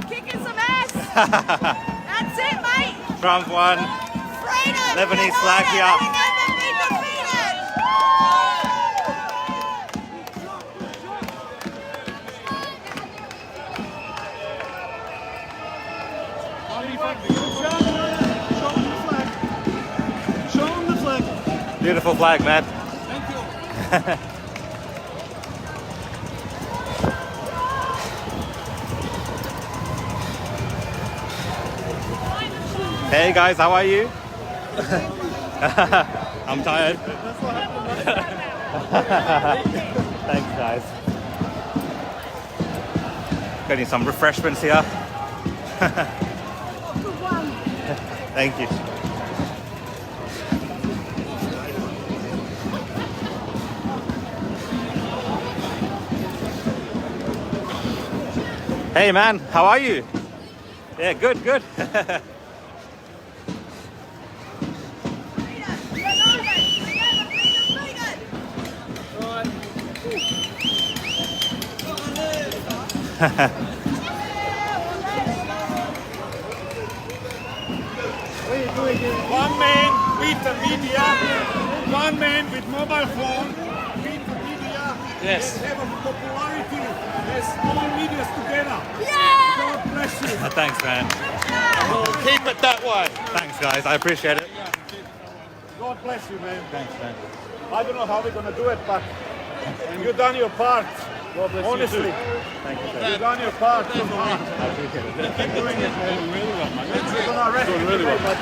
N: Kicking some ass. That's it, mate.
K: Trump won.
N: Freedom.
K: Lebanese flag here.
T: Show him the flag.
K: Beautiful flag, man.
T: Thank you.
K: Hey, guys, how are you? I'm tired. Thanks, guys. Getting some refreshments here. Thank you. Hey, man, how are you? Yeah, good, good.
I: One man with the media, one man with mobile phone, with the media.
O: Yes.
I: They have a popularity as all medias together.
N: Yeah!
I: God bless you.
K: Thanks, man.
I: Well, keep it that way.
K: Thanks, guys. I appreciate it.
I: God bless you, man.
K: Thanks, man.
I: I don't know how we're gonna do it, but you've done your part.
K: God bless
I: Honestly.
K: you too. Thank you, sir.
I: You've done your part. Keep doing
K: I appreciate it.
I: it, man.
O: Doing really well, man.
I: We're gonna arrest you.
O: Doing really well.
I: But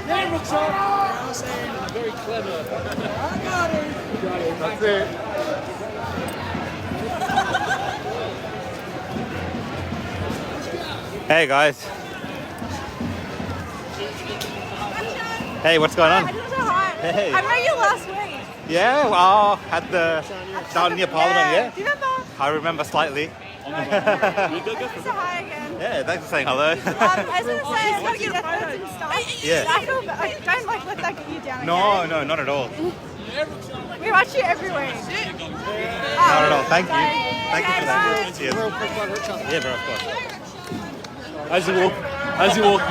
O: Yeah, Rukshan. Very clever. I got it.
I: that's it.
K: Hey, guys. Hey, what's going on?
N: I just want to say hi.
K: Hey.
N: I met you last week.
K: Yeah, well, at the down near Parliament, yeah?
N: Do you remember?
K: I remember slightly.
P: So hi again.
K: Yeah, thanks for saying hello.
P: I was going to say, it's got to get photos and stuff.
K: Yeah.
P: I don't let that get you down.
K: No, no, not at all.
P: We watch you everywhere.
K: Not at all. Thank you. Thank you for that. Cheers. Yeah, bro, of course.
R: How's he walk? How's he walk?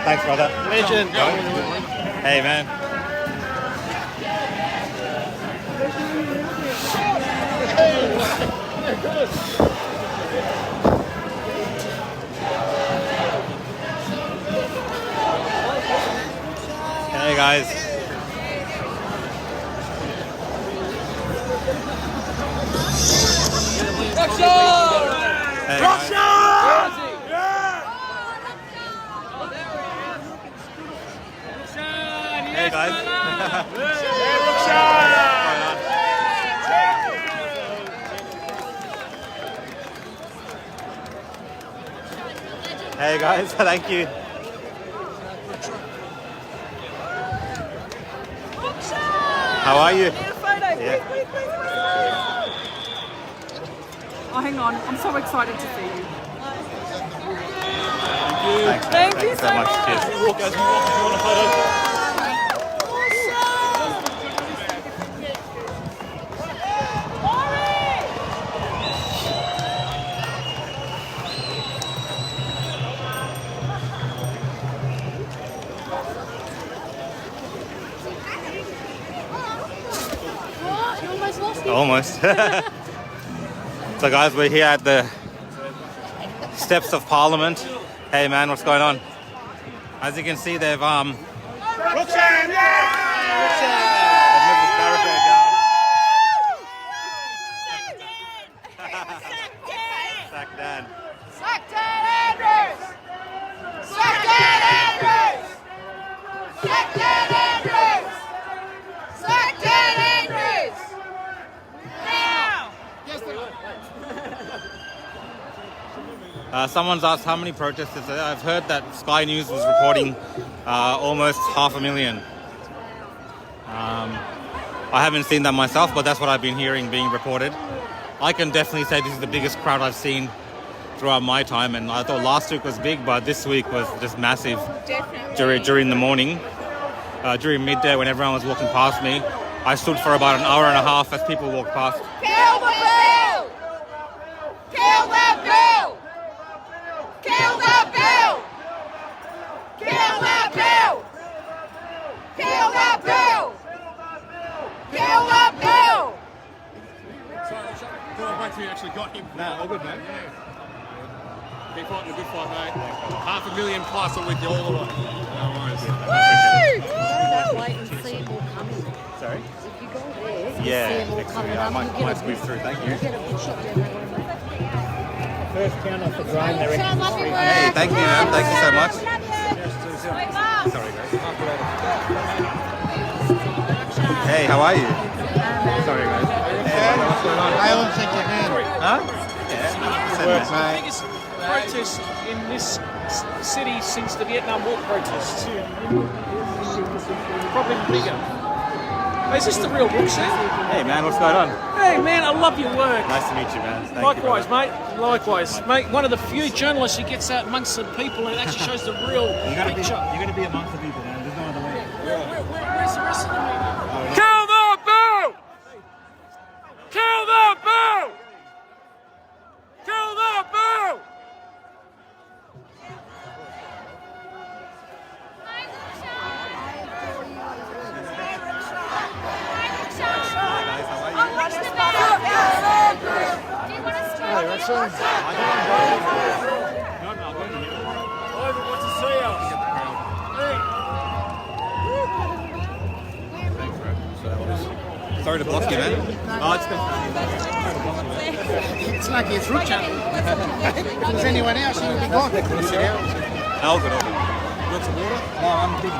K: Thanks, brother.
R: Legend.
K: Hey, man. Hey, guys. Hey, guys. Hey, guys. Hey, guys. Thank you. How are you?
P: Need a photo.
K: Yeah.
P: Quick. Oh, hang on. I'm so excited to see you.
K: Thanks,
P: Thank
K: man.
P: you
K: Thanks so much. Cheers.
R: Walk as you walk if you want a photo.
P: You almost lost it.
K: Almost. So, guys, we're here at the steps of Parliament. Hey, man, what's going on? As you can see, they've
C: Rukshan,
K: they've moved this barricade down. Sack Dan.
N: Sack Dan Andrews! Sack Dan Andrews! Sack Dan Andrews! Sack Dan Andrews! Now!
K: Someone's asked how many protesters are there. I've heard that Sky News was reporting almost 500,000. I haven't seen that myself, but that's what I've been hearing being reported. I can definitely say this is the biggest crowd I've seen throughout my time, and I thought last week was big, but this week was just massive.
P: Definitely.
K: During the morning, during midday when everyone was walking past me, I stood for about an hour and a half as people walked past.
N: Kill the bill! Kill that bill! Kill that bill! Kill that bill! Kill that bill! Kill that bill!
R: Sorry, I'll wait till you actually got him.
K: No, all good, man.
R: Keep fighting a good fight, mate. 500,000 plus are with you all the way. No worries.
S: Wait and see it all coming.
K: Sorry?
S: If you go there, you
K: Yeah,
S: see it all
K: excellent.
S: coming
K: I
S: up.
K: might squeeze through. Thank you.
S: You get a good shot there.
D: First count off the drone, they reckon.
K: Hey, thank you, man. Thank you so much. Sorry, guys. Hey, how are you? Sorry, guys. Hey, what's going on?
C: I won't shake your hand.
K: Huh? Yeah.
C: Works,
T: The
C: mate.
T: biggest protest in this city since the Vietnam War protests. Probably bigger. Is this the real Rukshan?
K: Hey, man, what's going on?
T: Hey, man, I love your work.
K: Nice to meet you, man. Thank
T: Likewise,
K: you, brother.
T: mate. Likewise, mate. One of the few journalists who gets out amongst the people and actually shows the real picture.
K: You're gonna be amongst the people, man. There's no other way.
T: Where's the rest of the media?
R: Kill that bill! Kill that bill! Kill that bill!
N: Hey, Rukshan.
K: Sorry to block you, man. Oh, it's
C: It's lucky it's Rukshan. If it was anyone else, he would be gone.
K: all good, all good. You want some water? No, I'm good.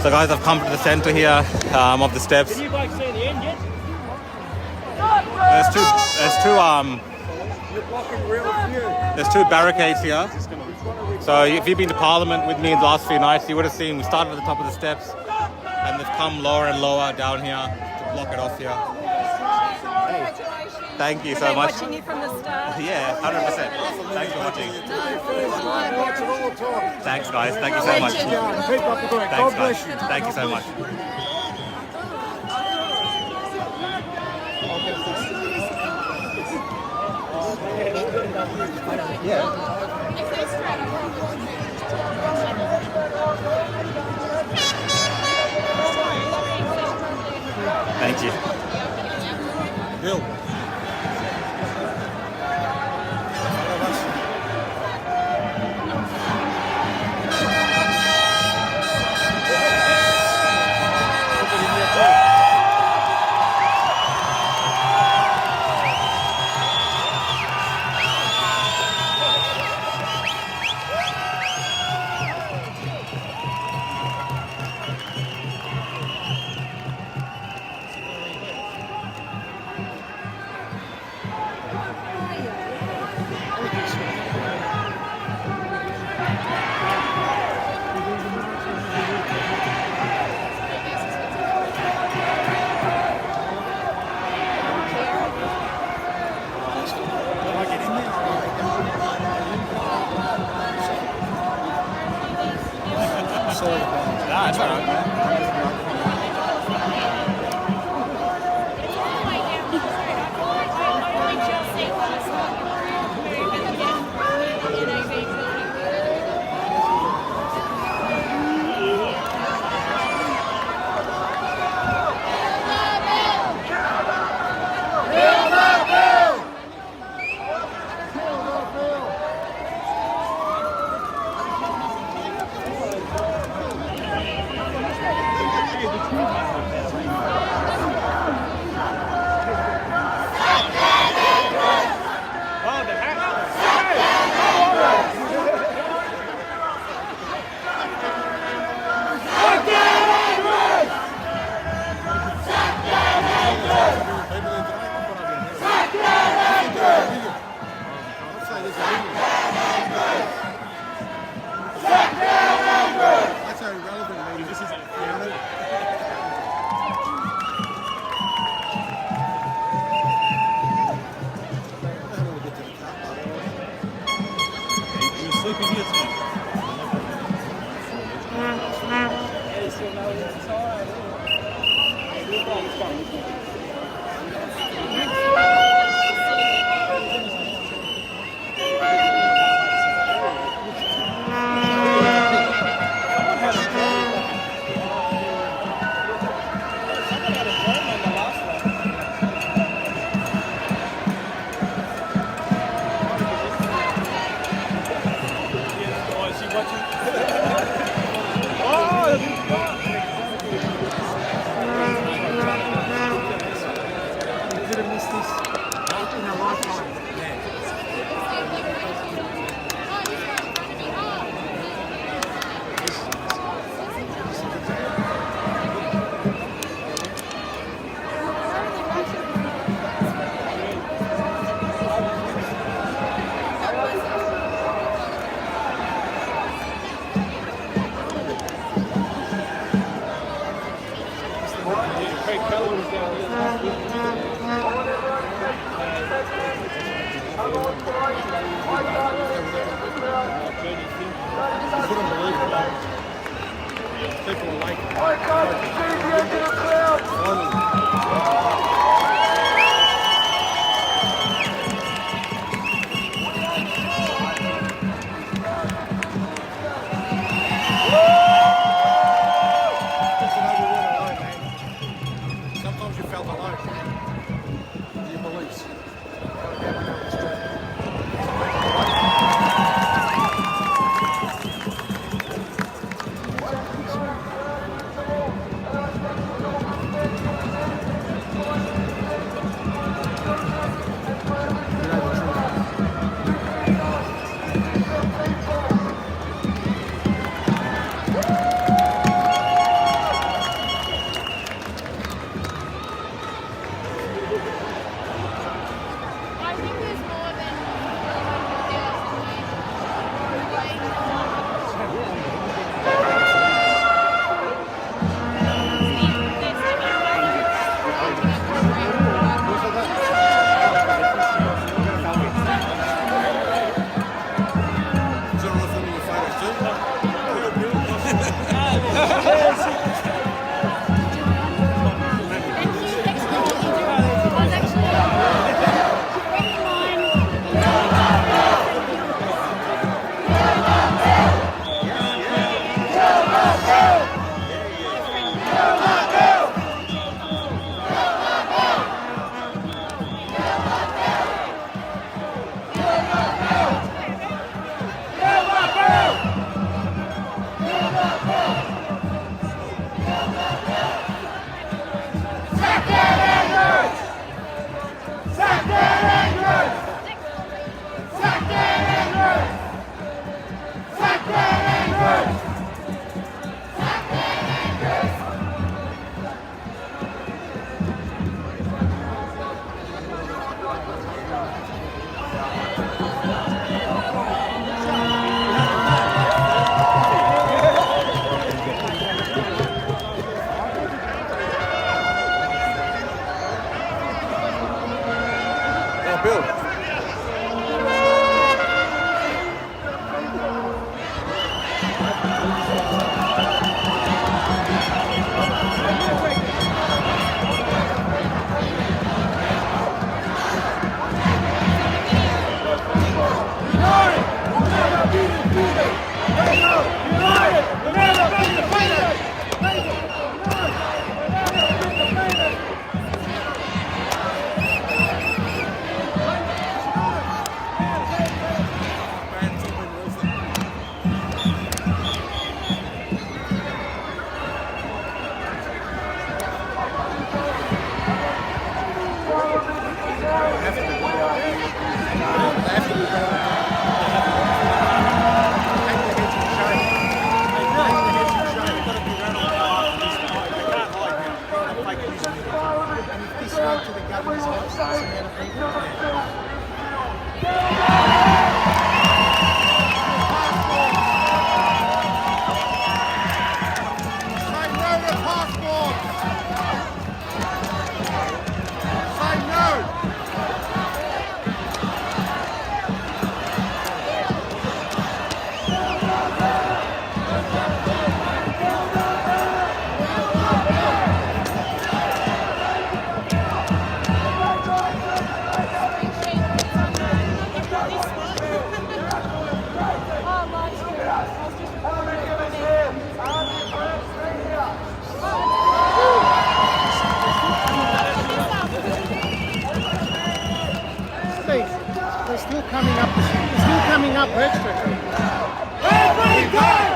K: So, guys, I've come to the centre here of the steps.
T: Can you guys see the end yet?
K: There's two barricades here. So if you've been to Parliament with me in the last few nights, you would have seen we started at the top of the steps and they've come lower and lower down here to block it off here.
P: Congratulations.
K: Thank you
P: We've
K: so
P: been
K: much.
P: watching you from the start.
K: Yeah, 100%. Thanks for watching.
P: Watch it all the time.
K: Thanks, guys. Thank you so much.
P: Keep up the good work.
K: Thanks, guys. Thank you so much. Thank you. Bill. That's all right.
C: That's how irrelevant, lady. This is
M: You're sleeping here tonight.
C: Sometimes you felt alone. Your beliefs.
P: I think there's
R: our bill.
C: They're still coming up. They're still coming up extra.
N: Every day!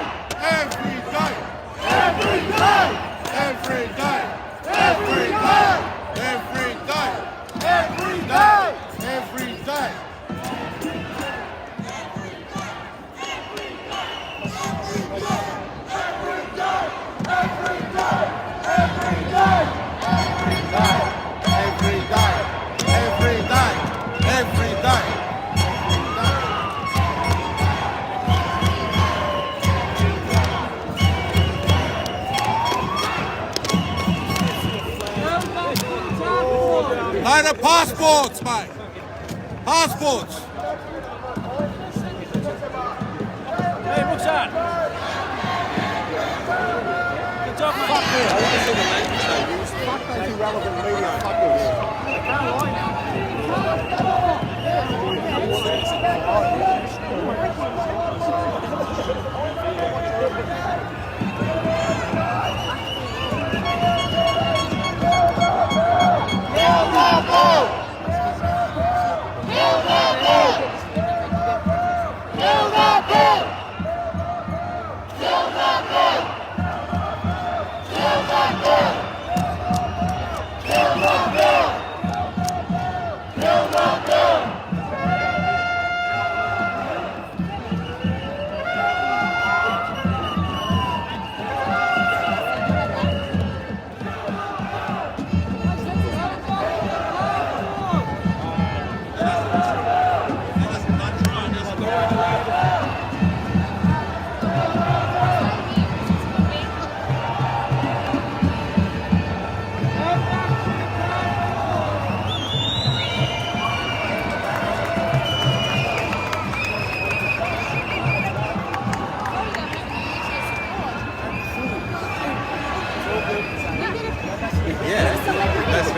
N: Every day! Every day! Every day! Every day! Every day! Every day! Every day! Load of passports, mate. Passports.
D: Hey, Rukshan. Good job, mate. Fuck me. I want to see the language they use. Fuck those irrelevant media fuckers. I can't lie now.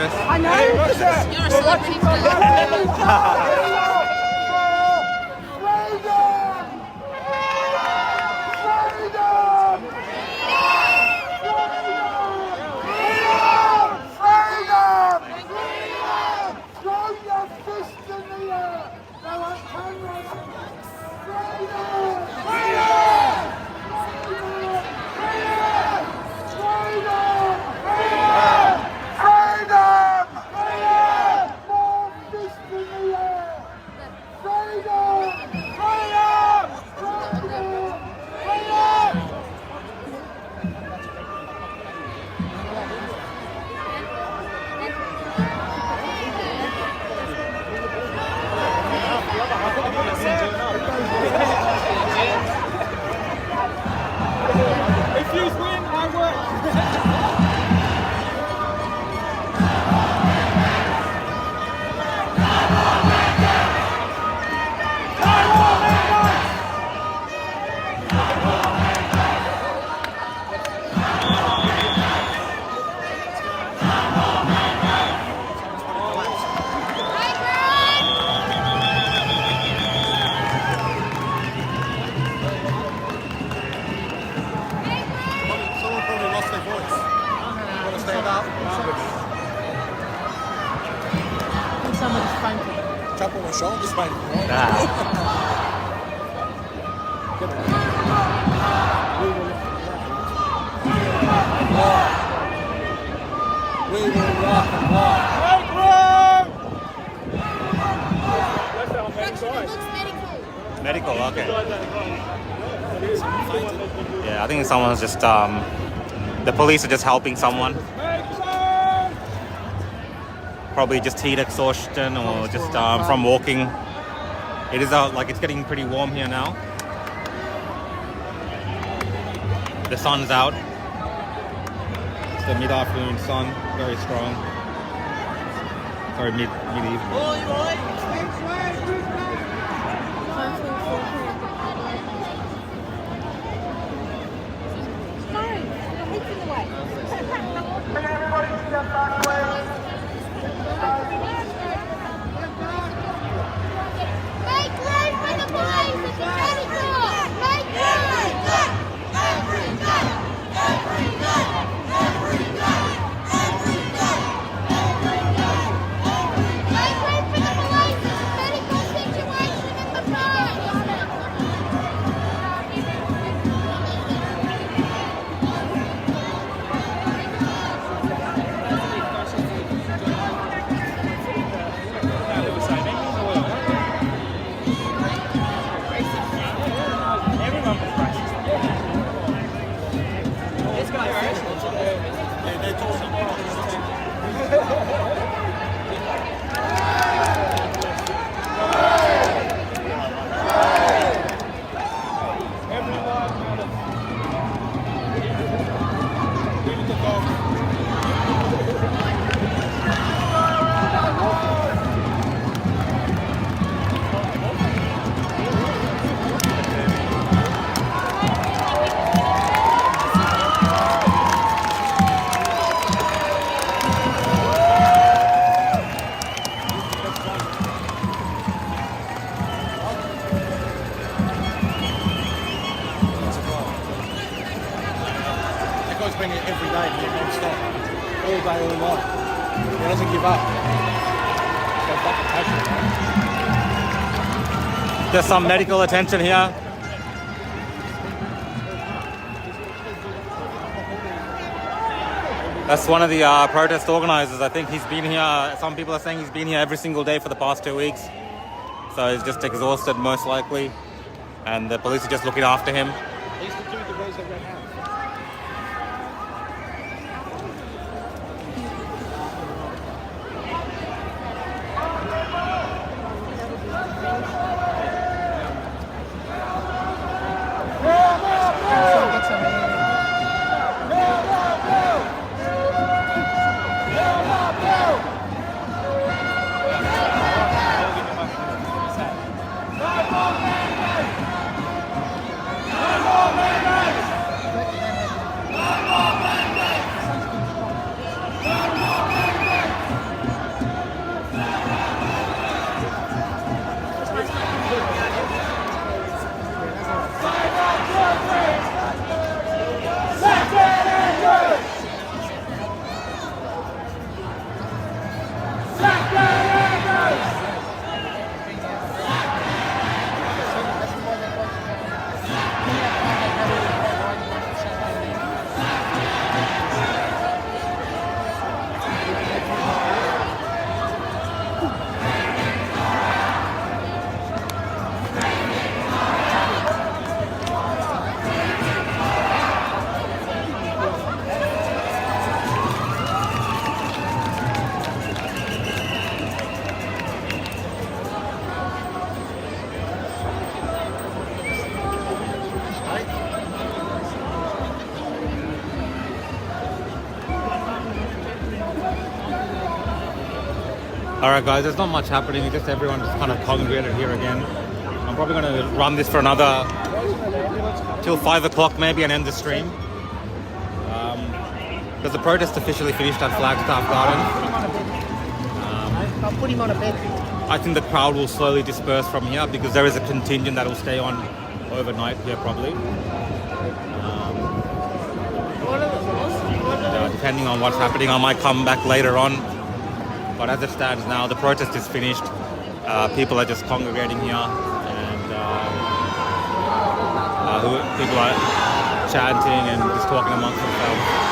N: I know. Hey, Rukshan, you're a celebrity.
T: Someone's fainted.
U: Tap on my shoulders, mate. We will rock and roll.
K: Medical, okay. Yeah, I think someone's just, the police are just helping someone. Probably just heat exhaustion or just from walking. It is like it's getting pretty warm here now. The sun's out. It's the mid-afternoon sun, very strong. Sorry, mid-evening.
U: Every day, non-stop, all day, all night. He doesn't give up. So fucking passionate.
K: Just some medical attention here. That's one of the protest organizers. I think he's been here, some people are saying he's been here every single day for the past 2 weeks. So he's just exhausted, most likely. And the police are just looking after him.
U: He's the dude that wears the red hat.
K: Alright guys, there's not much happening, it's just everyone just kind of congregated here again. I'm probably going to run this for another till 5 o'clock maybe and end the stream. Because the protest officially finished at Flagstaff Garden.
T: I'll put him on a bed.
K: I think the crowd will slowly disperse from here because there is a contingent that will stay on overnight here probably. Depending on what's happening, I might come back later on. But as it stands now, the protest is finished. People are just congregating here, and people are chanting and just talking amongst themselves.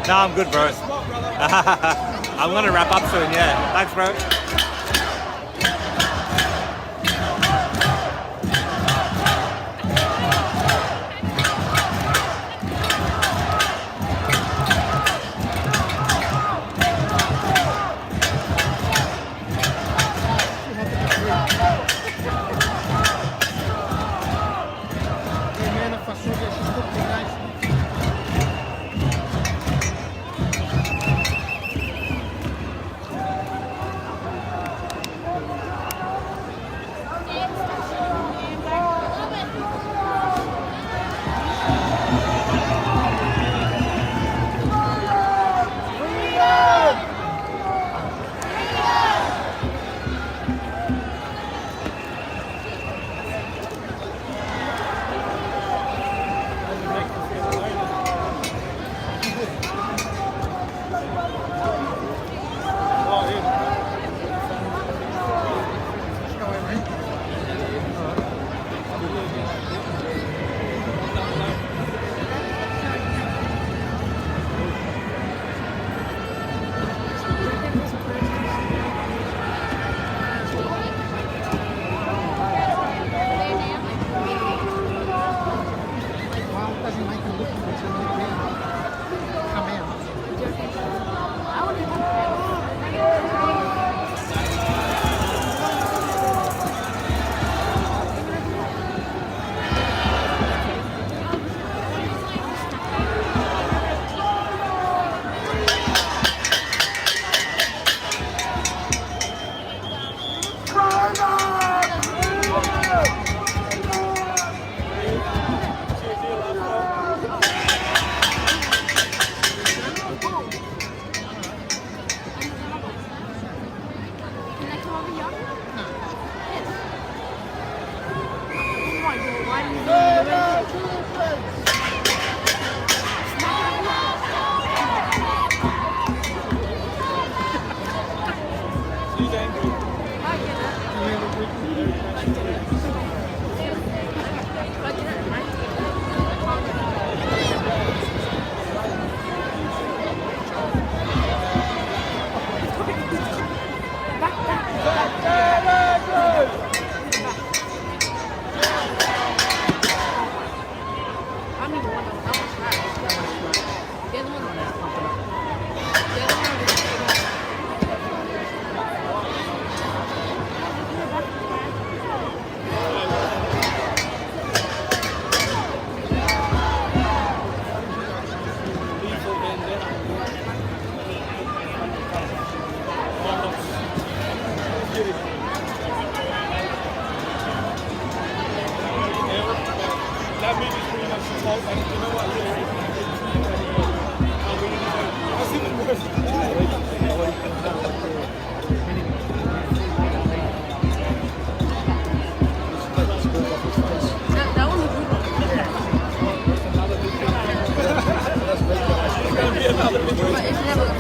K: No, I'm good, bro. I'm gonna wrap up soon, yeah. Thanks, bro.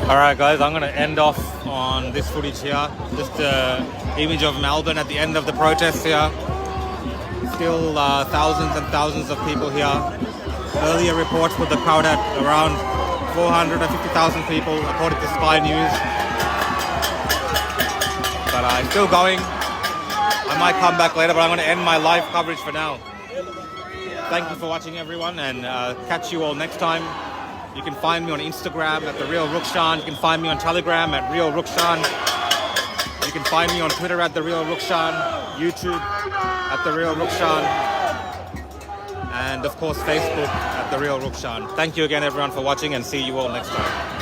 K: Alright guys, I'm gonna end off on this footage here. Just the image of Melbourne at the end of the protest here. Still thousands and thousands of people here. Earlier reports put the crowd at around 450,000 people according to Sky News. But it's still going. I might come back later, but I'm gonna end my live coverage for now. Thank you for watching everyone, and catch you all next time. You can find me on Instagram at The Real Rukshan. You can find me on Telegram at Real Rukshan. You can find me on Twitter at The Real Rukshan. YouTube at The Real Rukshan. And of course Facebook at The Real Rukshan. Thank you again everyone for watching, and see you all next time.